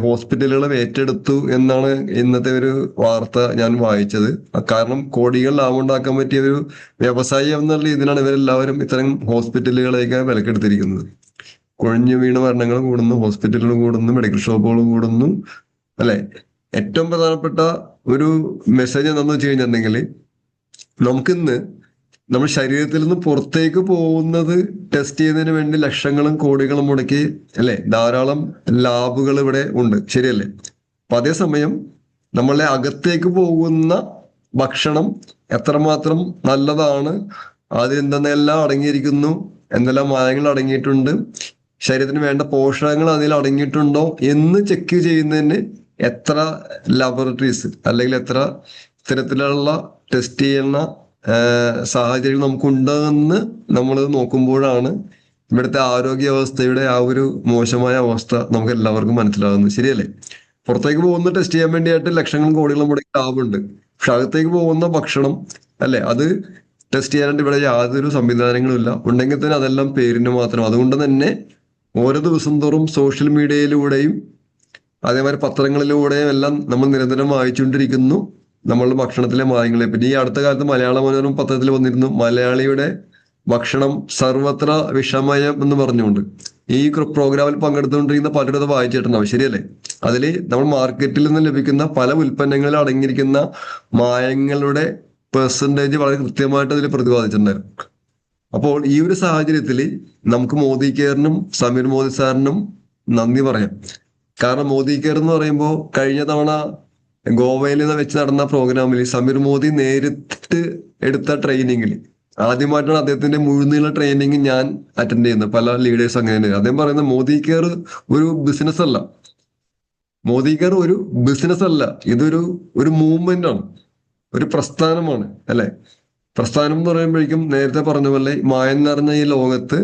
ഹോസ്പിറ്റലുകളും ഏറ്റെടുത്തു എന്നാണ് ഇന്നത്തെ ഒരു വാർത്ത ഞാൻ വായിച്ചത്. കാരണം കോടികൾ ലാഭം ഉണ്ടാക്കാൻ പറ്റിയ ഒരു വ്യവസായം എന്നുള്ള ഇതിനാണ് ഇവരെല്ലാവരും ഇത്തരം ഹോസ്പിറ്റലുകളെയൊക്കെ വിലക്കെടുത്തിരിക്കുന്നത്. കൊഴിഞ്ഞു വീണ മരണങ്ങൾ കൂടുന്നു, ഹോസ്പിറ്റലുകൾ കൂടുന്നു, മെഡിക്കൽ ഷോപ്പുകൾ കൂടുന്നു, അല്ലെ? ഏറ്റവും പ്രധാനപ്പെട്ട ഒരു മെസ്സേജ് എന്താണെന്ന് വെച്ച് കഴിഞ്ഞിട്ടുണ്ടെങ്കിൽ, നമുക്കിന്ന് നമ്മൾ ശരീരത്തിൽ നിന്ന് പുറത്തേക്ക് പോകുന്നത് ടെസ്റ്റ് ചെയ്യുന്നതിന് വേണ്ടി ലക്ഷങ്ങളും കോടികളും മുടക്കി, അല്ലെ, ധാരാളം ലാബുകൾ ഇവിടെ ഉണ്ട്, ശരിയല്ലേ? അപ്പൊ അതേസമയം നമ്മളെ അകത്തേക്ക് പോകുന്ന ഭക്ഷണം എത്രമാത്രം നല്ലതാണ്, അതിൽ എന്തെന്നെല്ലാം അടങ്ങിയിരിക്കുന്നു, എന്തെല്ലാം മായങ്ങൾ അടങ്ങിയിട്ടുണ്ട്, ശരീരത്തിന് വേണ്ട പോഷകങ്ങൾ അതിൽ അടങ്ങിയിട്ടുണ്ടോ എന്ന് ചെക്ക് ചെയ്യുന്നതിന് എത്ര ലബോറട്ടറീസ് അല്ലെങ്കിൽ എത്ര ഇത്തരത്തിലുള്ള ടെസ്റ്റ് ചെയ്യുന്ന സാഹചര്യം നമുക്കുണ്ടെന്ന് നമ്മൾ നോക്കുമ്പോഴാണ് ഇവിടുത്തെ ആരോഗ്യ വ്യവസ്ഥയുടെ ആ ഒരു മോശമായ അവസ്ഥ നമുക്ക് എല്ലാവർക്കും മനസ്സിലാകുന്നത്. ശരിയല്ലേ? പുറത്തേക്ക് പോകുന്ന ടെസ്റ്റ് ചെയ്യാൻ വേണ്ടിയായിട്ട് ലക്ഷങ്ങളും കോടികളും മുടക്കി ലാഭമുണ്ട്. പക്ഷെ അകത്തേക്ക് പോകുന്ന ഭക്ഷണം അല്ലെ, അത് ടെസ്റ്റ് ചെയ്യാനായിട്ട് ഇവിടെ യാതൊരു സംവിധാനങ്ങളും ഇല്ല. ഉണ്ടെങ്കിൽ തന്നെ അതെല്ലാം പേരിന് മാത്രം. അതുകൊണ്ട് തന്നെ ഓരോ ദിവസം തോറും സോഷ്യൽ മീഡിയയിലൂടെയും അതേമാതിരി പത്രങ്ങളിലൂടെയും എല്ലാം നമ്മൾ നിരന്തരം വായിച്ചുകൊണ്ടിരിക്കുന്നു നമ്മളുടെ ഭക്ഷണത്തിലെ മായങ്ങളെ പറ്റി. ഈ അടുത്ത കാലത്ത് മലയാള മനോരമ പത്രത്തിൽ വന്നിരുന്നു, മലയാളിയുടെ ഭക്ഷണം സർവത്ര വിഷമയം എന്ന് പറഞ്ഞുകൊണ്ട്. ഈ പ്രോഗ്രാമിൽ പങ്കെടുത്തുകൊണ്ടിരിക്കുന്ന പലരും അത് വായിച്ചിട്ടുണ്ടാവും. ശരിയല്ലേ? അതിൽ നമ്മൾ മാർക്കറ്റിൽ നിന്ന് ലഭിക്കുന്ന പല ഉൽപ്പന്നങ്ങളിൽ അടങ്ങിയിരിക്കുന്ന മായങ്ങളുടെ പെർസെൻറ്റേജ് വളരെ കൃത്യമായിട്ട് അതിൽ പ്രതിപാദിച്ചിട്ടുണ്ടായിരുന്നു. അപ്പോൾ ഈ ഒരു സാഹചര്യത്തിൽ നമുക്ക് മോദി കെയറിനും സമീർ മോദി സാറിനും നന്ദി പറയാം. കാരണം മോദി കെയർ എന്ന് പറയുമ്പോൾ കഴിഞ്ഞ തവണ ഗോവയിൽ വെച്ച് നടന്ന പ്രോഗ്രാമിൽ സമീർ മോദി നേരിട്ട് എടുത്ത ട്രെയിനിങ്ങിൽ ആദ്യമായിട്ടാണ് അദ്ദേഹത്തിന്റെ മുഴുനീള ട്രെയിനിങ് ഞാൻ അറ്റൻഡ് ചെയ്യുന്നത്. പല ലീഡേഴ്സ് അങ്ങനെ അദ്ദേഹം പറയുന്നത് മോദി കെയർ ഒരു ബിസിനസ് അല്ല, മോദി കെയർ ഒരു ബിസിനസ് അല്ല, ഇതൊരു മൂവ്മെന്റ് ആണ്, ഒരു പ്രസ്ഥാനമാണ്. അല്ലെ? പ്രസ്ഥാനം എന്ന് പറയുമ്പോഴേക്കും നേരത്തെ പറഞ്ഞ പോലെ മായം നിറഞ്ഞ ഈ ലോകത്ത്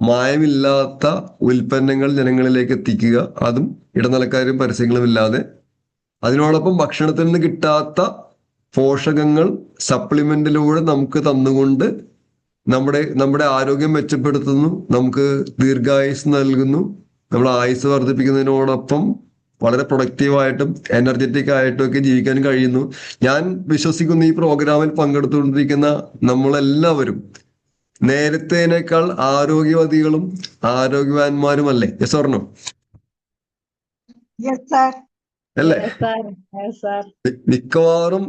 മായമില്ലാത്ത ഉൽപ്പന്നങ്ങൾ ജനങ്ങളിലേക്ക് എത്തിക്കുക, അതും ഇടനിലക്കാരും പരസ്യങ്ങളും ഇല്ലാതെ. അതിനോടൊപ്പം ഭക്ഷണത്തിൽ നിന്ന് കിട്ടാത്ത പോഷകങ്ങൾ സപ്ലിമെന്റിലൂടെ നമുക്ക് തന്നുകൊണ്ട് നമ്മുടെ ആരോഗ്യം മെച്ചപ്പെടുത്തുന്നു, നമുക്ക് ദീർഘായുസ് നൽകുന്നു, നമ്മുടെ ആയുസ് വർദ്ധിപ്പിക്കുന്നതിനോടൊപ്പം വളരെ പ്രൊഡക്റ്റീവായിട്ടും എനർജറ്റിക് ആയിട്ടും ഒക്കെ ജീവിക്കാൻ കഴിയുന്നു. ഞാൻ വിശ്വസിക്കുന്ന ഈ പ്രോഗ്രാമിൽ പങ്കെടുത്തുകൊണ്ടിരിക്കുന്ന നമ്മളെല്ലാവരും നേരത്തേനേക്കാൾ ആരോഗ്യവതികളും ആരോഗ്യവാന്മാരുമല്ലേ? Yes or no? Yes sir. അല്ലേ? സാർ മിക്കവാറും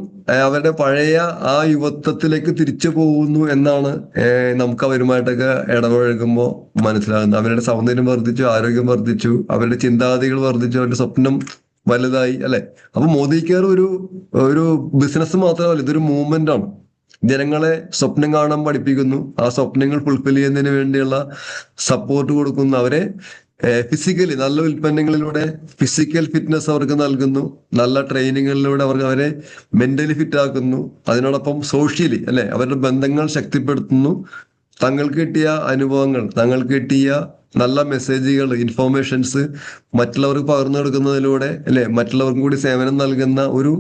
അവരുടെ പഴയ ആ യുവത്വത്തിലേക്ക് തിരിച്ചു പോകുന്നു എന്നാണ് നമുക്ക് അവരുമായിട്ടൊക്കെ ഇടപഴകുമ്പോൾ മനസ്സിലാകുന്നത്. അവരുടെ സൗന്ദര്യം വർദ്ധിച്ചു, ആരോഗ്യം വർദ്ധിച്ചു, അവരുടെ ചിന്താഗതികൾ വർദ്ധിച്ചു, അവരുടെ സ്വപ്നം വലുതായി. അല്ലെ? അപ്പൊ മോദി കെയർ ഒരു ബിസിനസ് മാത്രമല്ല, ഇതൊരു മൂവ്മെന്റ് ആണ്. ജനങ്ങളെ സ്വപ്നം കാണാൻ പഠിപ്പിക്കുന്നു, ആ സ്വപ്നങ്ങൾ ഫുൾഫിൽ ചെയ്യുന്നതിന് വേണ്ടിയുള്ള സപ്പോർട്ട് കൊടുക്കുന്നു, അവരെ ഫിസിക്കലി നല്ല ഉൽപ്പന്നങ്ങളിലൂടെ ഫിസിക്കൽ ഫിറ്റ്നസ് അവർക്ക് നൽകുന്നു, നല്ല ട്രെയിനിങ്ങുകളിലൂടെ അവരെ മെന്റലി ഫിറ്റ് ആക്കുന്നു, അതിനോടൊപ്പം സോഷ്യലി അല്ലെ അവരുടെ ബന്ധങ്ങൾ ശക്തിപ്പെടുത്തുന്നു. തങ്ങൾക്ക് കിട്ടിയ അനുഭവങ്ങൾ, തങ്ങൾക്ക് കിട്ടിയ നല്ല മെസ്സേജുകൾ, ഇൻഫോർമേഷൻസ് മറ്റുള്ളവർക്ക് പകർന്നു കൊടുക്കുന്നതിലൂടെ അല്ലെ മറ്റുള്ളവർക്കും കൂടി സേവനം നൽകുന്ന ഒരു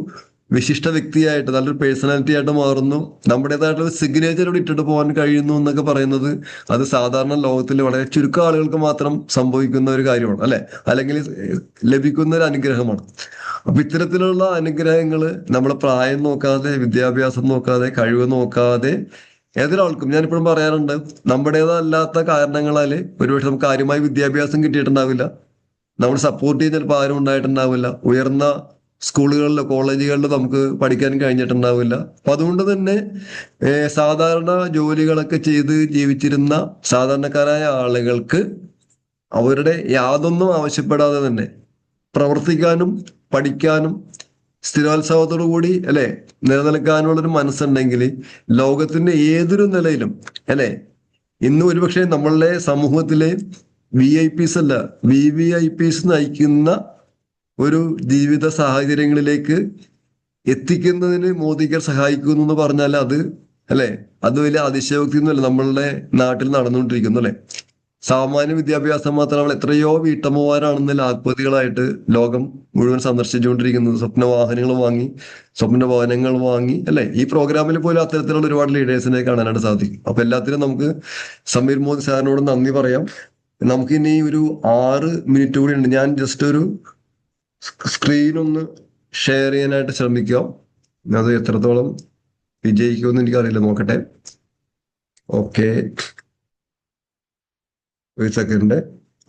വിശിഷ്ട വ്യക്തിയായിട്ട് നല്ലൊരു പേഴ്സണാലിറ്റി ആയിട്ട് മാറുന്നു. നമ്മുടേതായിട്ടുള്ള സിഗ്നേച്ചർ ഇവിടെ ഇട്ടിട്ട് പോകാൻ കഴിയുന്നു എന്നൊക്കെ പറയുന്നത് അത് സാധാരണ ലോകത്തിൽ വളരെ ചുരുക്കം ആളുകൾക്ക് മാത്രം സംഭവിക്കുന്ന ഒരു കാര്യമാണ് അല്ലെ, അല്ലെങ്കിൽ ലഭിക്കുന്ന ഒരു അനുഗ്രഹമാണ്. അപ്പൊ ഇത്തരത്തിലുള്ള അനുഗ്രഹങ്ങൾ നമ്മളെ പ്രായം നോക്കാതെ, വിദ്യാഭ്യാസം നോക്കാതെ, കഴിവ് നോക്കാതെ ഏതൊരാൾക്കും, ഞാനിപ്പോഴും പറയാറുണ്ട്, നമ്മുടേതല്ലാത്ത കാരണങ്ങളാല് ഒരുപക്ഷെ നമുക്ക് കാര്യമായി വിദ്യാഭ്യാസം കിട്ടിയിട്ടുണ്ടാവില്ല, നമ്മൾ സപ്പോർട്ട് ചെയ്യാൻ ചിലപ്പോൾ ആരും ഉണ്ടായിട്ടുണ്ടാവില്ല, ഉയർന്ന സ്കൂളുകളിലോ കോളേജുകളിലോ നമുക്ക് പഠിക്കാൻ കഴിഞ്ഞിട്ടുണ്ടാവില്ല. അപ്പൊ അതുകൊണ്ട് തന്നെ സാധാരണ ജോലികളൊക്കെ ചെയ്ത് ജീവിച്ചിരുന്ന സാധാരണക്കാരായ ആളുകൾക്ക് അവരുടെ യാതൊന്നും ആവശ്യപ്പെടാതെ തന്നെ പ്രവർത്തിക്കാനും പഠിക്കാനും സ്ഥിരോത്സാഹത്തോടു കൂടി അല്ലെ നിലനിൽക്കാനുള്ളൊരു മനസ്സുണ്ടെങ്കിൽ ലോകത്തിന്റെ ഏതൊരു നിലയിലും അല്ലെ, ഇന്ന് ഒരുപക്ഷെ നമ്മളുടെ സമൂഹത്തിലെ VIP അല്ല VVIPs നയിക്കുന്ന ഒരു ജീവിത സാഹചര്യങ്ങളിലേക്ക് എത്തിക്കുന്നതിന് മോദി കെയർ സഹായിക്കുന്നു എന്ന് പറഞ്ഞാൽ അത് അല്ലെ, അത് വലിയ അതിശയോക്തി ഒന്നുമല്ല, നമ്മളുടെ നാട്ടിൽ നടന്നുകൊണ്ടിരിക്കുന്നു അല്ലെ. സാമാന്യ വിദ്യാഭ്യാസം മാത്രമല്ല, എത്രയോ വീട്ടമ്മമാരാണെന്ന് ലാഖ്പതികളായിട്ട് ലോകം മുഴുവൻ സന്ദർശിച്ചുകൊണ്ടിരിക്കുന്നത്, സ്വപ്ന വാഹനങ്ങൾ വാങ്ങി, സ്വപ്ന ഭവനങ്ങൾ വാങ്ങി അല്ലെ. ഈ പ്രോഗ്രാമിൽ പോലും അത്തരത്തിലുള്ള ഒരുപാട് ലീഡേഴ്സിനെ കാണാനായിട്ട് സാധിക്കും. അപ്പൊ എല്ലാത്തിനും നമുക്ക് സമീർ മോദി സാറിനോട് നന്ദി പറയാം. നമുക്ക് ഇനി ഒരു 6 മിനിറ്റ് കൂടി ഉണ്ട്. ഞാൻ ജസ്റ്റ് ഒരു സ്ക്രീൻ ഒന്ന് ഷെയർ ചെയ്യാനായിട്ട് ശ്രമിക്കാം. അത് എത്രത്തോളം വിജയിക്കുമെന്ന് എനിക്കറിയില്ല, നോക്കട്ടെ. ഓക്കെ, ഒരു സെക്കൻഡ്.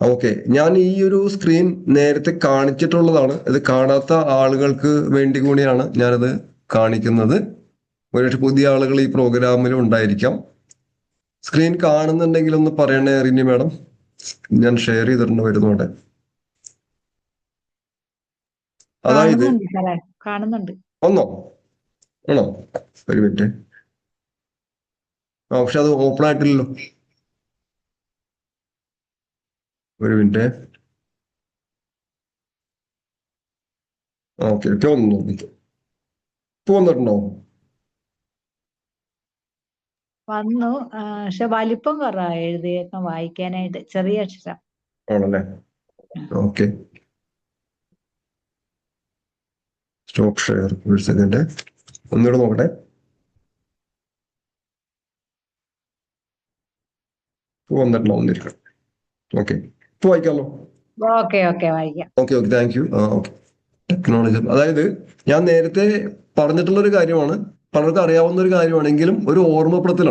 ഓക്കെ, ഞാൻ ഈ ഒരു സ്ക്രീൻ നേരത്തെ കാണിച്ചിട്ടുള്ളതാണ്. ഇത് കാണാത്ത ആളുകൾക്ക് വേണ്ടി കൂടിയാണ് ഞാനത് കാണിക്കുന്നത്. ഒരുപക്ഷെ പുതിയ ആളുകൾ ഈ പ്രോഗ്രാമിൽ ഉണ്ടായിരിക്കാം. സ്ക്രീൻ കാണുന്നുണ്ടെങ്കിൽ ഒന്ന് പറയണേ റിനി മാഡം, ഞാൻ ഷെയർ ചെയ്തിട്ടുണ്ട് വരുന്നോടെ. അതായത് കാണുന്നുണ്ട്. ഒന്നോ ആണോ? ഒരു മിനിറ്റ്. പക്ഷെ അത് ഓപ്പൺ ആയിട്ടില്ലല്ലോ. ഒരു മിനിറ്റ്. ഓക്കെ ഇപ്പൊ വന്നിട്ടുണ്ടോ? വന്നു. പക്ഷെ വലിപ്പം കുറവാ എഴുതിയേക്കാൻ, വായിക്കാനായിട്ട് ചെറിയ അക്ഷരം. ആണല്ലേ? ഓക്കെ. സ്റ്റോപ്പ് ഷെയർ ഒരു സെക്കൻഡ് ഒന്നുകൂടെ നോക്കട്ടെ. വന്നിട്ടുണ്ടോ? ഒന്നിരിക്കണം. ഓക്കെ ഇപ്പൊ വായിക്കാമല്ലോ. ഓക്കെ വായിക്കാം. Okay thank you. Okay. Technology, അതായത് ഞാൻ നേരത്തെ പറഞ്ഞിട്ടുള്ള ഒരു കാര്യമാണ്, പലർക്കും അറിയാവുന്ന ഒരു കാര്യമാണെങ്കിലും ഒരു ഓർമ്മപ്പെടുത്തൽ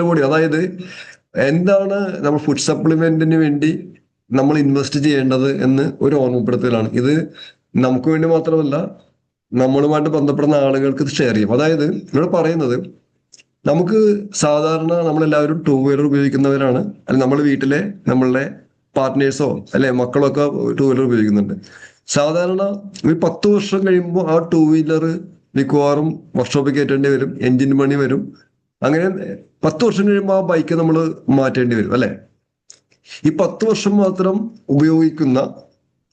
കൂടി. അതായത് എന്താണ് നമ്മൾ ഫുഡ് സപ്ലിമെന്റിന് വേണ്ടി നമ്മൾ ഇൻവെസ്റ്റ് ചെയ്യേണ്ടത് എന്ന് ഒരു ഓർമ്മപ്പെടുത്തലാണ്. ഇത് നമുക്ക് വേണ്ടി മാത്രമല്ല, നമ്മളുമായിട്ട് ബന്ധപ്പെടുന്ന ആളുകൾക്ക് ഇത് ഷെയർ ചെയ്യും. അതായത് ഇവിടെ പറയുന്നത്, നമുക്ക് സാധാരണ നമ്മളെല്ലാവരും 2 വീലർ ഉപയോഗിക്കുന്നവരാണ്. അല്ലെങ്കിൽ നമ്മുടെ വീട്ടിലെ നമ്മളുടെ പാർട്ട്നേഴ്സോ അല്ലെ മക്കളോ ഒക്കെ 2 വീലർ ഉപയോഗിക്കുന്നുണ്ട്. സാധാരണ ഒരു 10 വർഷം കഴിയുമ്പോൾ ആ 2 വീലർ മിക്കവാറും വർക്ക്ഷോപ്പിൽ കയറ്റേണ്ടി വരും, എൻജിൻ പണി വരും. അങ്ങനെ 10 വർഷം കഴിയുമ്പോൾ ആ ബൈക്ക് നമ്മൾ മാറ്റേണ്ടി വരും അല്ലെ. ഈ 10 വർഷം മാത്രം ഉപയോഗിക്കുന്ന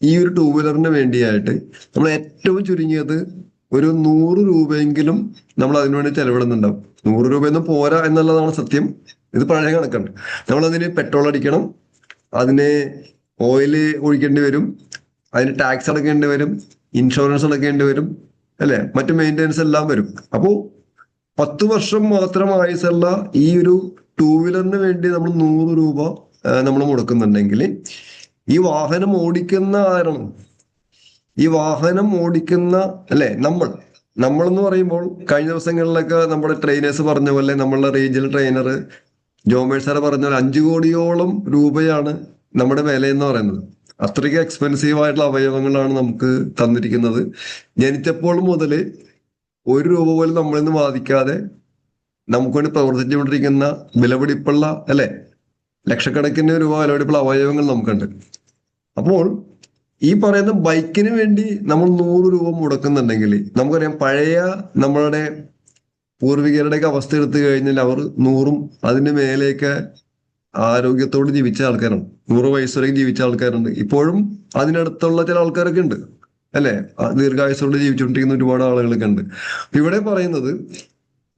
ഈ ഒരു 2 വീലറിന് വേണ്ടിയായിട്ട് നമ്മൾ ഏറ്റവും ചുരുങ്ങിയത് ഒരു 100 രൂപയെങ്കിലും നമ്മൾ അതിനുവേണ്ടി ചെലവിടുന്നുണ്ടാവും. 100 രൂപയൊന്നും പോരാ എന്നുള്ളതാണ് സത്യം. ഇത് പഴയ കണക്കാണ്. നമ്മളതിന് പെട്രോൾ അടിക്കണം, അതിന് ഓയില് ഒഴിക്കേണ്ടി വരും, അതിന് ടാക്സ് അടക്കേണ്ടി വരും, ഇൻഷുറൻസ് അടക്കേണ്ടി വരും അല്ലെ, മറ്റു മെയിൻ്റെനൻസ് എല്ലാം വരും. അപ്പോൾ 10 വർഷം മാത്രം ആയുസുള്ള ഈ ഒരു 2 വീലറിന് വേണ്ടി നമ്മൾ 100 രൂപ നമ്മൾ മുടക്കുന്നുണ്ടെങ്കിൽ, ഈ വാഹനം ഓടിക്കുന്ന ആരാണ്? ഈ വാഹനം ഓടിക്കുന്ന അല്ലെ നമ്മളെന്ന് പറയുമ്പോൾ, കഴിഞ്ഞ ദിവസങ്ങളിലൊക്കെ നമ്മുടെ ട്രെയിനേഴ്സ് പറഞ്ഞ പോലെ, നമ്മളുടെ റീജിയണൽ ട്രെയിനർ ജോമേഷ് സാറ് പറഞ്ഞ പോലെ 5 കോടിയോളം രൂപയാണ് നമ്മുടെ വില എന്ന് പറയുന്നത്. അത്രയ്ക്ക് എക്സ്പെൻസീവ് ആയിട്ടുള്ള അവയവങ്ങളാണ് നമുക്ക് തന്നിരിക്കുന്നത്. ജനിച്ചപ്പോൾ മുതൽ 1 രൂപ പോലും നമ്മളിൽ നിന്ന് ബാധിക്കാതെ നമുക്ക് വേണ്ടി പ്രവർത്തിച്ചുകൊണ്ടിരിക്കുന്ന വിലപിടിപ്പുള്ള അല്ലെ ലക്ഷക്കണക്കിന് രൂപ വിലപിടിപ്പുള്ള അവയവങ്ങൾ നമുക്കുണ്ട്. അപ്പോൾ ഈ പറയുന്ന ബൈക്കിന് വേണ്ടി നമ്മൾ 100 രൂപ മുടക്കുന്നുണ്ടെങ്കിൽ, നമുക്കറിയാം പഴയ നമ്മളുടെ പൂർവികരുടെയൊക്കെ അവസ്ഥ എടുത്തു കഴിഞ്ഞാൽ അവർ 100ഉം അതിന് മേലെയൊക്കെ ആരോഗ്യത്തോട് ജീവിച്ച ആൾക്കാരാണ്. 100 വയസ്സ് വരെ ജീവിച്ച ആൾക്കാരുണ്ട്. ഇപ്പോഴും അതിനടുത്തുള്ള ചില ആൾക്കാരൊക്കെ ഉണ്ട് അല്ലെ, ദീർഘായുസോട് ജീവിച്ചുകൊണ്ടിരിക്കുന്ന ഒരുപാട് ആളുകളൊക്കെ ഉണ്ട്. ഇവിടെ പറയുന്നത്,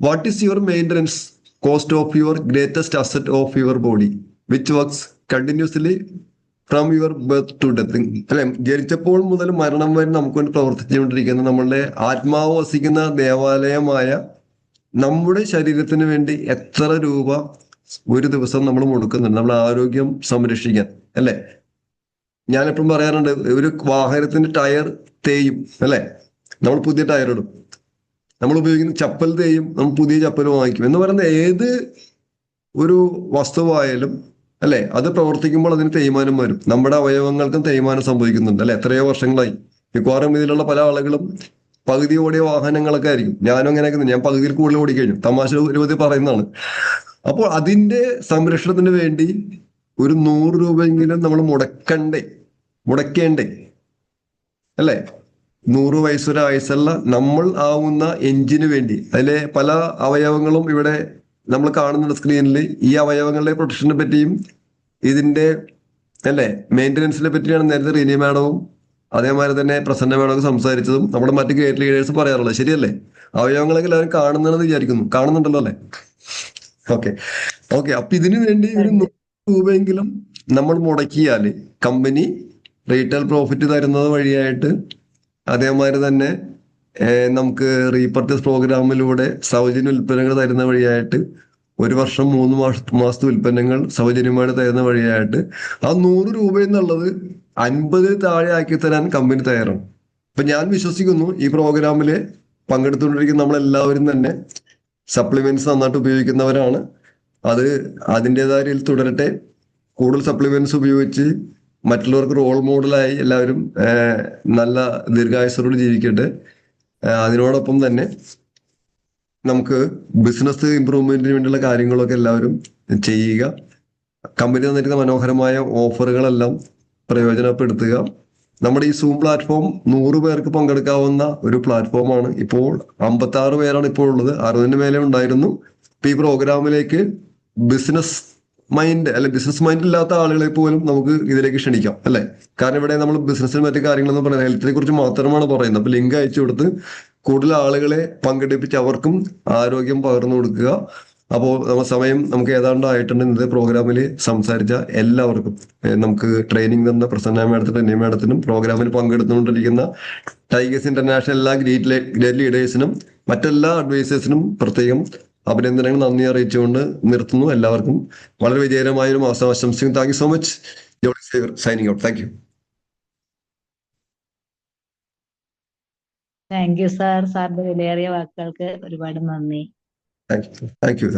what is your maintenance cost of your greatest asset of your body which works continuously from your birth to death അല്ലെ. ജനിച്ചപ്പോൾ മുതൽ മരണം വരെ നമുക്ക് വേണ്ടി പ്രവർത്തിച്ചുകൊണ്ടിരിക്കുന്ന, നമ്മളുടെ ആത്മാവ് വസിക്കുന്ന ദേവാലയമായ നമ്മുടെ ശരീരത്തിന് വേണ്ടി എത്ര രൂപ ഒരു ദിവസം നമ്മൾ മുടക്കുന്നുണ്ട് നമ്മുടെ ആരോഗ്യം സംരക്ഷിക്കാൻ അല്ലെ. ഞാനെപ്പോഴും പറയാറുണ്ട്, ഒരു വാഹനത്തിന്റെ ടയർ തേയും അല്ലെ, നമ്മൾ പുതിയ ടയർ ഇടും. നമ്മൾ ഉപയോഗിക്കുന്ന ചപ്പൽ തേയും, നമ്മൾ പുതിയ ചപ്പൽ വാങ്ങിക്കും. എന്ന് പറയുന്ന ഏത് ഒരു വസ്തുവായാലും അല്ലെ, അത് പ്രവർത്തിക്കുമ്പോൾ അതിന് തേയ്മാനം വരും. നമ്മുടെ അവയവങ്ങൾക്കും തേയ്മാനം സംഭവിക്കുന്നുണ്ട് അല്ലെ. എത്രയോ വർഷങ്ങളായി മിക്കവാറും ഇതിലുള്ള പല ആളുകളും പകുതി ഓടിയ വാഹനങ്ങളൊക്കെ ആയിരിക്കും. ഞാനും അങ്ങനെയൊക്കെ, ഞാൻ പകുതിയിൽ കൂടുതൽ ഓടിക്കഴിഞ്ഞു, തമാശ ഒരുപതി പറയുന്നതാണ്. അപ്പോൾ അതിന്റെ സംരക്ഷണത്തിന് വേണ്ടി ഒരു 100 രൂപയെങ്കിലും നമ്മൾ മുടക്കേണ്ടേ അല്ലെ. 100 വയസ്സൊരു ആയുസല്ല, നമ്മൾ ആവുന്ന എഞ്ചിന് വേണ്ടി. അതിലെ പല അവയവങ്ങളും ഇവിടെ നമ്മൾ കാണുന്നുണ്ട് സ്ക്രീനിൽ. ഈ അവയവങ്ങളുടെ പ്രൊട്ടക്ഷനെ പറ്റിയും ഇതിന്റെ അല്ലെ മെയിൻ്റനൻസിനെ പറ്റിയാണ് നേരത്തെ റിനി മാഡവും അതേമാതിരി തന്നെ പ്രസന്ന മാഡവും സംസാരിച്ചതും നമ്മുടെ മറ്റു ഗ്രേറ്റ് ലീഡേഴ്സ് പറയാറുള്ളത്. ശരിയല്ലേ? അവയവങ്ങളൊക്കെ എല്ലാവരും കാണുന്നുണ്ടെന്ന് വിചാരിക്കുന്നു. കാണുന്നുണ്ടല്ലോ അല്ലെ? ഓക്കെ. അപ്പൊ ഇതിനു വേണ്ടി ഒരു 100 രൂപയെങ്കിലും നമ്മൾ മുടക്കിയാൽ കമ്പനി റീറ്റെയിൽ പ്രോഫിറ്റ് തരുന്നത് വഴിയായിട്ട്, അതേമാതിരി തന്നെ നമുക്ക് റീപർച്ചേസ് പ്രോഗ്രാമിലൂടെ സൗജന്യ ഉൽപ്പന്നങ്ങൾ തരുന്ന വഴിയായിട്ട്, 1 വർഷം 3 മാസത്തെ ഉൽപ്പന്നങ്ങൾ സൗജന്യമായിട്ട് തരുന്ന വഴിയായിട്ട്, ആ 100 രൂപ എന്നുള്ളത് 50 താഴെ ആക്കി തരാൻ കമ്പനി തയ്യാറാണ്. അപ്പൊ ഞാൻ വിശ്വസിക്കുന്നു ഈ പ്രോഗ്രാമില് പങ്കെടുത്തുകൊണ്ടിരിക്കുന്ന നമ്മളെല്ലാവരും തന്നെ സപ്ലിമെന്റ്സ് നന്നായിട്ട് ഉപയോഗിക്കുന്നവരാണ്. അത് അതിൻ്റെതായ രീതിയിൽ തുടരട്ടെ. കൂടുതൽ സപ്ലിമെന്റ്സ് ഉപയോഗിച്ച് മറ്റുള്ളവർക്ക് റോൾ മോഡലായി എല്ലാവരും നല്ല ദീർഘായുസ്സോടെ ജീവിക്കട്ടെ. അതിനോടൊപ്പം തന്നെ നമുക്ക് ബിസിനസ് ഇംപ്രൂവ്മെന്റിന് വേണ്ടിയുള്ള കാര്യങ്ങളൊക്കെ എല്ലാവരും ചെയ്യുക. കമ്പനി തന്നിരിക്കുന്ന മനോഹരമായ ഓഫറുകളെല്ലാം പ്രയോജനപ്പെടുത്തുക. നമ്മുടെ ഈ സൂം പ്ലാറ്റ്ഫോം 100 പേർക്ക് പങ്കെടുക്കാവുന്ന ഒരു പ്ലാറ്റ്ഫോമാണ്. ഇപ്പോൾ 56 പേരാണ് ഇപ്പോൾ ഉള്ളത്. 60-ന് മേലെ ഉണ്ടായിരുന്നു. ഇപ്പൊ ഈ പ്രോഗ്രാമിലേക്ക് ബിസിനസ് മൈൻഡ് അല്ലെ ബിസിനസ് മൈൻഡ് ഇല്ലാത്ത ആളുകളെ പോലും നമുക്ക് ഇതിലേക്ക് ക്ഷണിക്കാം അല്ലെ. കാരണം ഇവിടെ നമ്മൾ ബിസിനസ്സിന് മറ്റു കാര്യങ്ങളൊന്നും പറയുന്നത് ഹെൽത്തിനെ കുറിച്ച് മാത്രമാണ് പറയുന്നത്. അപ്പൊ ലിങ്ക് അയച്ചു കൊടുത്ത് കൂടുതൽ ആളുകളെ പങ്കെടുപ്പിച്ച് അവർക്കും ആരോഗ്യം പകർന്നു കൊടുക്കുക. അപ്പോൾ നമ്മുടെ സമയം നമുക്ക് ഏതാണ്ട് ആയിട്ടുണ്ട്. ഇന്നത്തെ പ്രോഗ്രാമിൽ സംസാരിച്ച എല്ലാവർക്കും നമുക്ക് ട്രെയിനിങ് തന്ന പ്രസന്ന മാഡത്തിനും റെനി മാഡത്തിനും പ്രോഗ്രാമിൽ പങ്കെടുത്തുകൊണ്ടിരിക്കുന്ന ടൈഗേഴ്സ് ഇന്റർനാഷണൽ എല്ലാ ഗ്രേറ്റ് ലീഡേഴ്സിനും മറ്റെല്ലാ അഡ്വൈസേഴ്സിനും പ്രത്യേകം അഭിനന്ദനങ്ങൾ, നന്ദി അറിയിച്ചുകൊണ്ട് നിർത്തുന്നു. എല്ലാവർക്കും വളരെ വിജയകരമായ ഒരു മാസം ആശംസിക്കുന്നു. Thank you so much. Jolly Xavier signing out. Thank you. Thank you sir. സാറിന്റെ വിലയേറിയ വാക്കുകൾക്ക് ഒരുപാട് നന്ദി. Thank U.